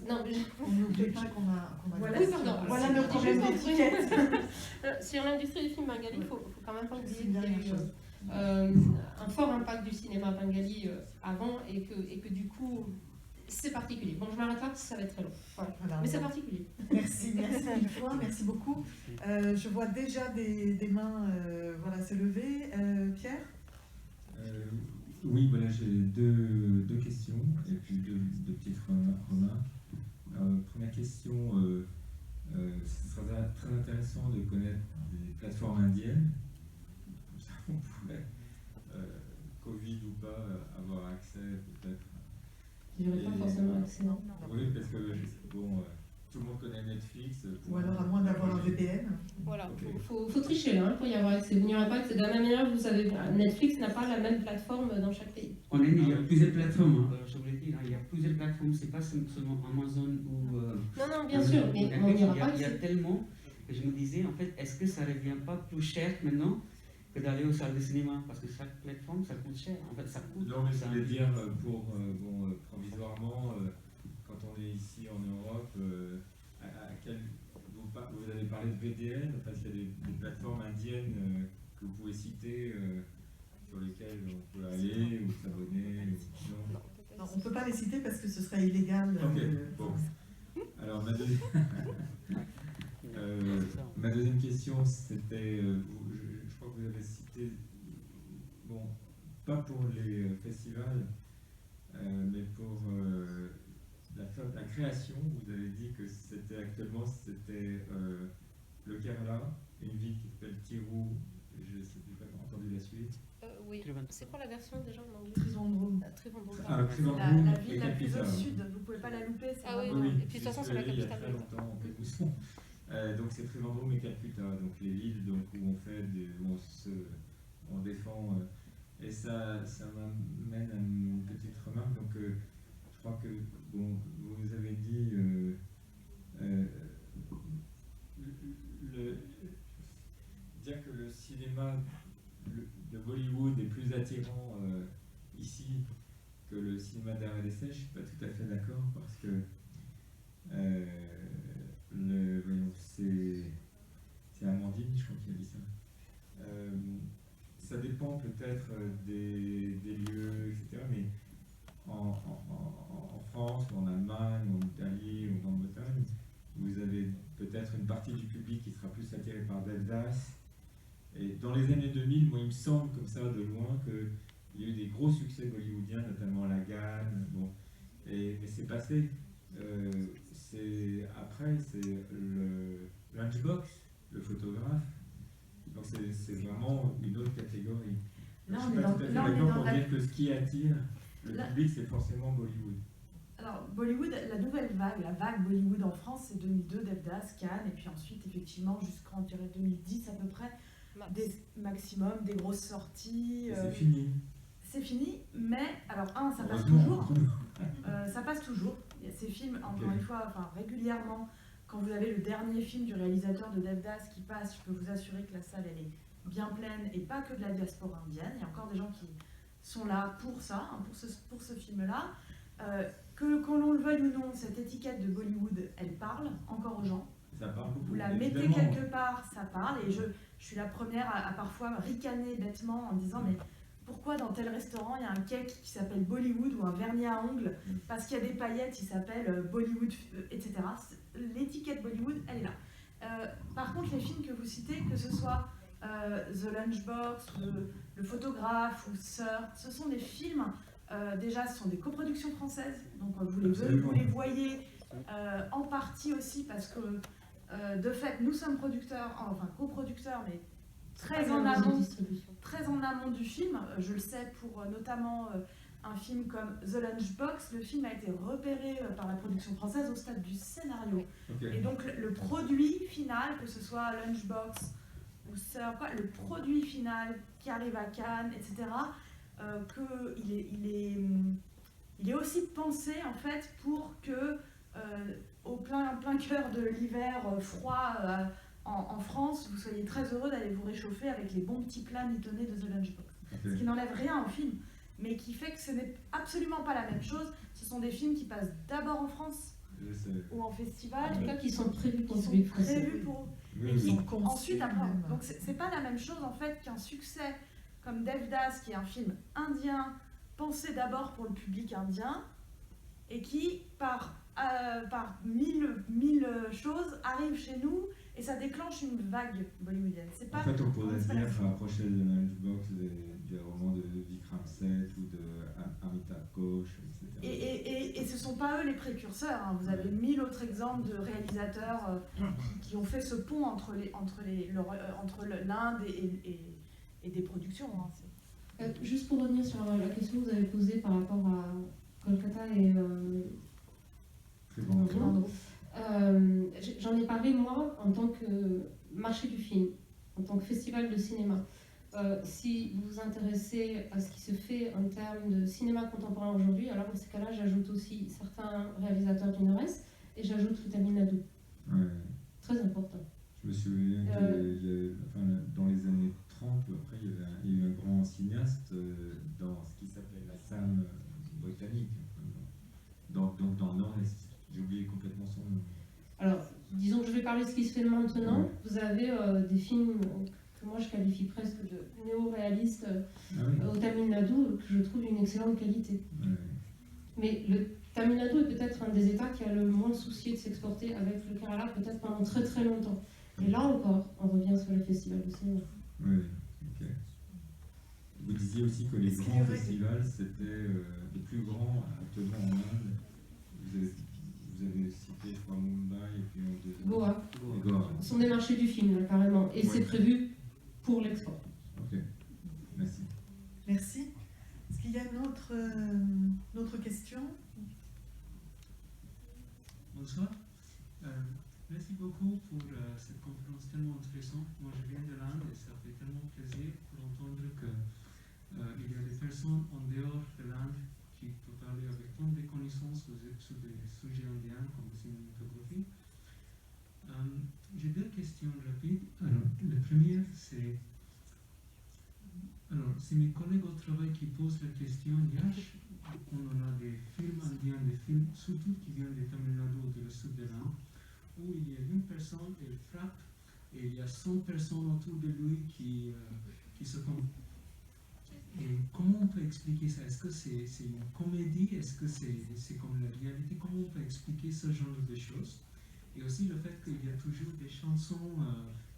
Non, mais n'oubliez pas qu'on a voilà le problème d'étiquette. Sur l'industrie du film bengali, il faut quand même pas oublier qu'il y a eu un fort impact du cinéma bengali avant et que du coup, c'est particulier. Bon, je m'arrête là parce que ça va être très long. Voilà. Mais c'est particulier. Merci une fois, merci beaucoup. Je vois déjà des mains se lever. Pierre? Oui, voilà, j'ai deux questions et puis deux petites remarques. Première question, ce serait très intéressant de connaître des plateformes indiennes. Comme ça, on pourrait, Covid ou pas, avoir accès peut-être. J'aurais pas forcément accès. Oui, parce que bon, tout le monde connaît Netflix. Ou alors à moins d'avoir un VPN. Voilà, Okay. faut tricher là pour y avoir accès. Vous n'y aurez pas accès. De la même manière, vous savez, Netflix n'a pas la même plateforme dans chaque pays. En Inde, il y a plusieurs plateformes, hein. Je voulais dire, hein, il y a plusieurs plateformes, c'est pas seulement Amazon ou... Non, bien sûr, mais on n'y aura pas accès. Il y a tellement que je me disais, en fait, est-ce que ça ne revient pas plus cher maintenant que d'aller aux salles de cinéma? Parce que chaque plateforme, ça coûte cher. En fait, ça coûte. Non, mais je voulais dire, provisoirement, quand on est ici en Europe, vous avez parlé de VDN, parce qu'il y a des plateformes indiennes que vous pouvez citer sur lesquelles on peut aller ou s'abonner. Non, on ne peut pas les citer parce que ce serait illégal. Ok, bon. Alors, ma deuxième question, c'était, je crois que vous avez cité, bon, pas pour les festivals, mais pour la création. Vous avez dit que c'était actuellement, le Kerala, une ville qui s'appelle Tiru, je n'ai pas entendu la suite. Oui, c'est quoi la version déjà en anglais? Trivandrum. Trivandrum, La ville la plus au sud, vous ne pouvez pas la louper. Oui. Et puis de toute façon, c'est la capitale. Il y a très longtemps, donc c'est Trivandrum et Calcutta, donc les villes où on défend. Et ça m'amène à une petite remarque. Donc je crois que vous avez dit dire que le cinéma de Bollywood est plus attirant ici que le cinéma d'art et d'essai. Je ne suis pas tout à fait d'accord parce que public qui sera plus attiré par Devdas. Et dans les années 2000, moi, il me semble comme ça de loin qu'il y a eu des gros succès bollywoodiens, notamment Lagan. Bon, mais c'est passé. Après, c'est le Lunchbox, le photographe. Donc c'est vraiment une autre catégorie. Là, Je on suis est pas dans- tout à fait là, on est d'accord dans pour la- dire que ce qui attire le Là- public, c'est forcément Bollywood. Alors, Bollywood, la nouvelle vague, la vague Bollywood en France, c'est 2002, Devdas, Cannes, et puis ensuite, effectivement, jusqu'en 2010 à peu près, des maximum, des grosses sorties. Et c'est fini. C'est fini, mais alors ça passe Heureusement. toujours. Ça passe toujours. Il y a ces films, encore une fois, enfin, régulièrement, quand vous avez le dernier film du réalisateur de Devdas qui passe, je peux vous assurer que la salle, elle est bien pleine, et pas que de la diaspora indienne. Il y a encore des gens qui sont là pour ça, hein, pour ce film-là. Que l'on le veuille ou non, cette étiquette de Bollywood, elle parle encore aux gens. Ça parle beaucoup. Vous la mettez évidemment. quelque part, ça parle. Et je suis la première à parfois ricaner bêtement en disant mais pourquoi dans tel restaurant il y a un cake qui s'appelle Bollywood ou un vernis à ongles parce qu'il y a des paillettes, il s'appelle Bollywood, etc. L'étiquette Bollywood, elle est là. Par contre, les films que vous citez, que ce soit The Lunchbox, le photographe ou Sir, ce sont des films, déjà ce sont des coproductions françaises, donc vous les voyez en partie aussi parce que de fait nous sommes producteurs, enfin coproducteurs, mais très en amont du film. Je le sais pour notamment un film comme The Lunchbox. Le film a été repéré par la production française au stade du scénario. Okay. Et donc le produit final, que ce soit Lunchbox ou Sir, le produit final qui arrive à Cannes, etc., il est aussi pensé en fait pour que au plein cœur de l'hiver froid en France, vous soyez très heureux d'aller vous réchauffer avec les bons petits plats mitonnés de The Lunchbox. Ce qui n'enlève rien au film, mais qui fait que ce n'est absolument pas la même chose. Ce sont des films qui passent d'abord en France ou en festival. En tout cas, qui sont prévus pour qui sont public français. prévus pour... Oui, et qui oui. ensuite après. Donc c'est pas la même chose en fait qu'un succès comme Devdas, qui est un film indien pensé d'abord pour le public indien et qui par mille choses arrive chez nous et ça déclenche une vague bollywoodienne. C'est pas, en fait, on pourrait c'est pas dire la même chose. rapprocher de Lunchbox des romans de Vikram Seth ou de Amitabh Ghosh, etc. Et ce ne sont pas eux les précurseurs. Hein. Vous avez 1000 autres exemples de réalisateurs qui ont fait ce pont entre l'Inde et des productions. Hein. Juste pour revenir sur la question que vous avez posée par rapport à Kolkata et Très bon. Trivandrum. J'en ai parlé moi en tant que marché du film, en tant que festival de cinéma. Si vous vous intéressez à ce qui se fait en termes de cinéma contemporain aujourd'hui, alors dans ces cas-là, j'ajoute aussi certains réalisateurs du Nord-Est et j'ajoute le Tamil Nadu. Ouais. Très important. Je me souviens dans les années 30, après, il y a eu un grand cinéaste dans ce qui s'appelait la Sam britannique, donc dans le Nord-Est. J'ai oublié complètement son nom. Alors, disons que je vais parler de ce qui se fait maintenant. Ouais. Vous avez des films que moi je qualifie presque de néo-réalistes au Tamil Nadu, que je trouve d'une excellente qualité. Ouais. Mais le Tamil Nadu est peut-être un des États qui a le moins soucié de s'exporter avec le Kerala, peut-être pendant très très longtemps. Et là encore, on revient sur le festival de cinéma. Oui, ok. Vous disiez aussi que les grands festivals, c'était les plus grands actuellement en Inde. Vous avez cité, je crois, Mumbai et puis Goa. Et Goa. Ce sont des marchés du film, là, carrément. Et Ouais. c'est prévu pour l'export. Ok, merci. Merci. Est-ce qu'il y a une autre question? Bonsoir. Merci beaucoup pour cette conférence tellement intéressante. Moi, je viens de l'Inde et ça fait tellement plaisir d'entendre qu'il y a des personnes en dehors de l'Inde qui peuvent parler avec tant de connaissances sur des sujets indiens comme la cinématographie. J'ai deux questions rapides. Alors, la première, c'est... Alors, c'est mes collègues au travail qui posent la question. Yash, on a des films indiens, des films surtout qui viennent de Tamil Nadu ou du sud de l'Inde, où il y a une personne, elle frappe, et il y a 100 personnes autour de lui qui se tombent. Et comment on peut expliquer ça? Est-ce que c'est une comédie? Est-ce que c'est comme la réalité? Comment on peut expliquer ce genre de choses? Et aussi le fait qu'il y a toujours des chansons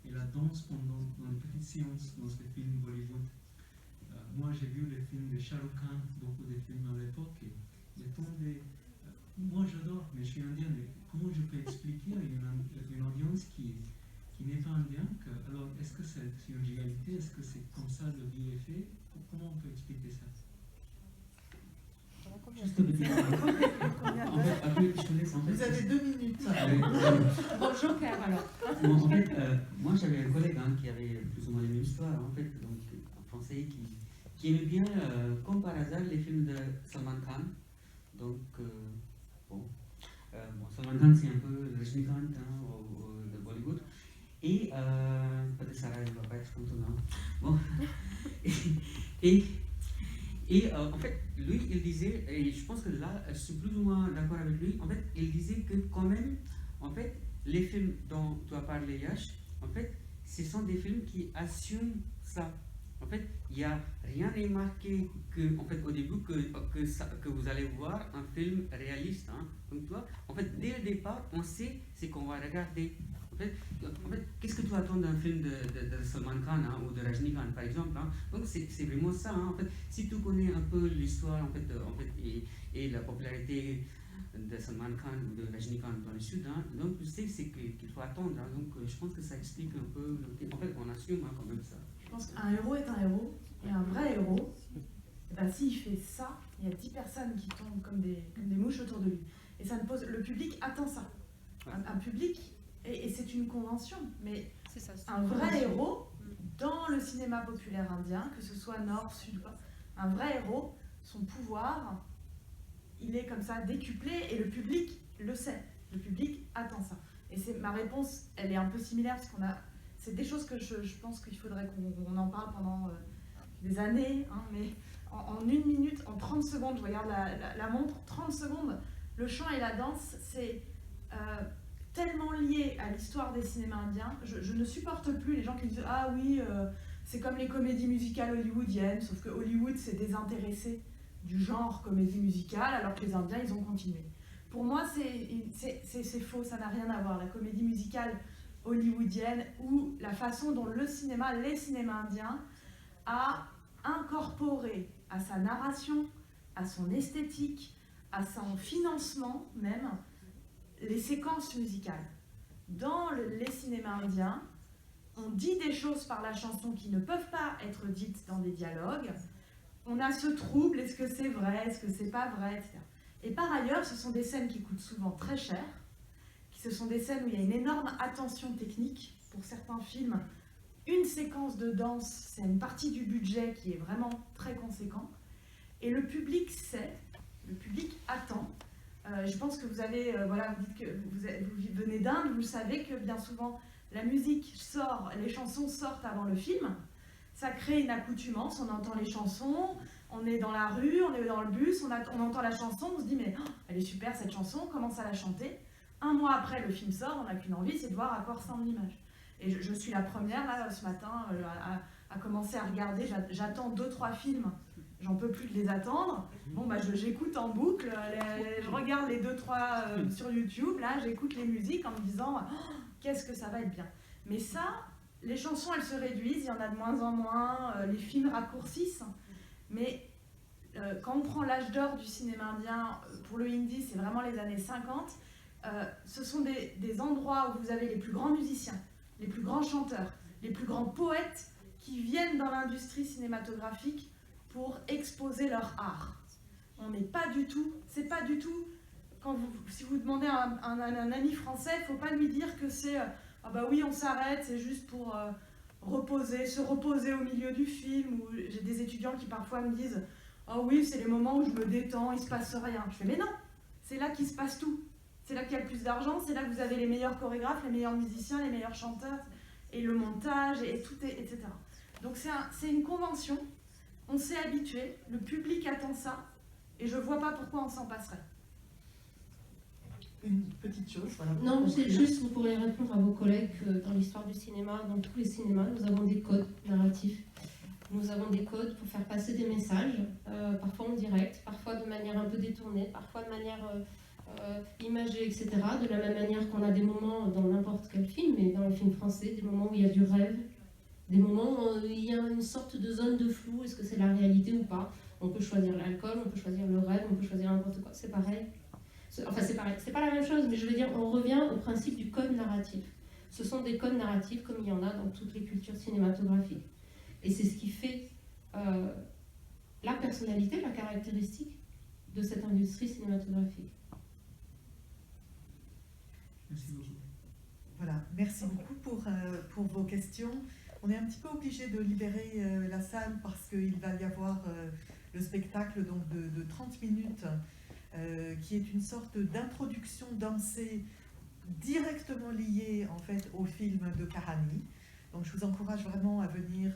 et la danse pendant dans les petites séances dans ces films Bollywood. Moi, j'ai vu les films de Shah Rukh Khan, beaucoup de films à l'époque, et il y a tant de... moi, j'adore, mais je suis indien, mais comment je peux expliquer à une audience qui n'est pas indienne alors, est-ce que c'est une réalité? Est-ce que c'est comme ça le vie est fait? Comment on peut expliquer ça? Juste un petit peu. En fait, après, je te laisse en fait. Vous avez 2 minutes. Bon, Joker alors. Bon, en fait, moi j'avais un collègue qui avait plus ou moins la même histoire, en fait, donc un Français qui aimait bien, comme par hasard, les films de Salman Khan. Donc, bon, Salman Khan c'est un peu le Rajinikanth de Bollywood. Et peut-être Sarah ne va pas être contente. Bon. Et en fait, lui, il disait, et je pense que là, je suis plus ou moins d'accord avec lui, en fait, il disait que quand même, en fait, les films dont tu as parlé, Yash, en fait, ce sont des films qui assument ça. En fait, il n'y a rien à marquer que, en fait, au début, que vous allez voir un film réaliste, hein, comme toi. En fait, dès le départ, on sait ce qu'on va regarder. En fait, qu'est-ce que tu attends d'un film de Salman Khan ou de Rajinikanth par exemple, hein? Donc c'est vraiment ça. Hein? En fait, si tu connais un peu l'histoire et la popularité de Salman Khan ou de Rajinikanth dans le sud, hein, donc tu sais ce qu'il faut attendre. Hein? Donc je pense que ça explique un peu. En fait, on assume quand même ça. Je pense qu'un héros est un héros, et un vrai héros, s'il fait ça, il y a 10 personnes qui tombent comme des mouches autour de lui. Et ça ne pose. Le public attend ça. Ouais. Un public. Et c'est une convention, mais Ça, un vrai héros, dans le cinéma populaire indien, que ce soit nord, sud, un vrai héros, son pouvoir, il est comme ça décuplé et le public le sait. Le public attend ça. Et ma réponse, elle est un peu similaire parce c'est des choses que je pense qu'il faudrait qu'on en parle pendant des années, hein, mais en 1 minute, en 30 secondes, je regarde la montre, 30 secondes, le chant et la danse, c'est... tellement lié à l'histoire des cinémas indiens, je ne supporte plus les gens qui disent « Ah oui, c'est comme les comédies musicales hollywoodiennes », sauf que Hollywood s'est désintéressé du genre comédie musicale, alors que les Indiens, ils ont continué. Pour moi, c'est faux, ça n'a rien à voir. La comédie musicale hollywoodienne ou la façon dont les cinémas indiens, a incorporé à sa narration, à son esthétique, à son financement même, les séquences musicales. Dans les cinémas indiens, on dit des choses par la chanson qui ne peuvent pas être dites dans des dialogues. On a ce trouble, est-ce que c'est vrai, est-ce que c'est pas vrai, etc. Et par ailleurs, ce sont des scènes qui coûtent souvent très cher, ce sont des scènes où il y a une énorme attention technique. Pour certains films, une séquence de danse, c'est une partie du budget qui est vraiment très conséquent. Et le public sait, le public attend. Je pense que vous avez, vous dites que vous venez d'Inde, vous savez que bien souvent la musique sort, les chansons sortent avant le film. Ça crée une accoutumance, on entend les chansons, on est dans la rue, on est dans le bus, on entend la chanson, on se dit mais elle est super cette chanson, on commence à la chanter. 1 mois après le film sort, on n'a qu'une envie, c'est de voir à quoi ressemble l'image. Et je suis la première là ce matin à commencer à regarder, j'attends 2-3 films. J'en peux plus de les attendre. Bon, j'écoute en boucle, je regarde les 2-3 sur YouTube, là, j'écoute les musiques en me disant qu'est-ce que ça va être bien. Mais ça, les chansons, elles se réduisent, il y en a de moins en moins, les films raccourcissent. Mais quand on prend l'âge d'or du cinéma indien, pour le hindi, c'est vraiment les années 50, ce sont des endroits où vous avez les plus grands musiciens, les plus grands chanteurs, les plus grands poètes qui viennent dans l'industrie cinématographique pour exposer leur art. On n'est pas du tout, c'est pas du tout, si vous demandez à un ami français, il ne faut pas lui dire que c'est ah bah oui on s'arrête, c'est juste pour se reposer au milieu du film. Ou j'ai des étudiants qui parfois me disent oh oui c'est les moments où je me détends, il ne se passe rien. Je fais mais non, c'est là qu'il se passe tout. C'est là qu'il y a le plus d'argent, c'est là que vous avez les meilleurs chorégraphes, les meilleurs musiciens, les meilleurs chanteurs, et le montage, et tout, etc. Donc c'est une convention. On s'est habitué, le public attend ça, et je ne vois pas pourquoi on s'en passerait. Une petite chose, voilà. Non, c'est juste, vous pourrez répondre à vos collègues que dans l'histoire du cinéma, dans tous les cinémas, nous avons des codes narratifs. Nous avons des codes pour faire passer des messages, parfois en direct, parfois de manière un peu détournée, parfois de manière imagés, etc. De la même manière qu'on a des moments dans n'importe quel film, et dans les films français, des moments où il y a du rêve, des moments où il y a une sorte de zone de flou, est-ce que c'est la réalité ou pas? On peut choisir l'alcool, on peut choisir le rêve, on peut choisir n'importe quoi, c'est pareil. Enfin, c'est pareil, c'est pas la même chose, mais je veux dire, on revient au principe du code narratif. Ce sont des codes narratifs comme il y en a dans toutes les cultures cinématographiques. Et c'est ce qui fait la personnalité, la caractéristique de cette industrie cinématographique. Merci beaucoup. Voilà, merci beaucoup pour vos questions. On est un petit peu obligé de libérer la salle parce qu'il va y avoir le spectacle donc de 30 minutes qui est une sorte d'introduction dansée directement liée en fait au film de Karani. Donc je vous encourage vraiment à venir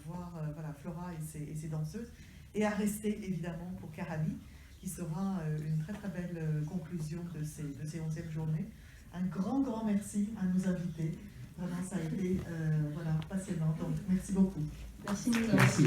voir voilà, Flora et ses danseuses et à rester évidemment pour Karani qui sera une très très belle conclusion de ces 11e journées. Un grand merci à nos invités. Vraiment, ça a été voilà, passionnant. Donc, merci beaucoup. Merci. Merci.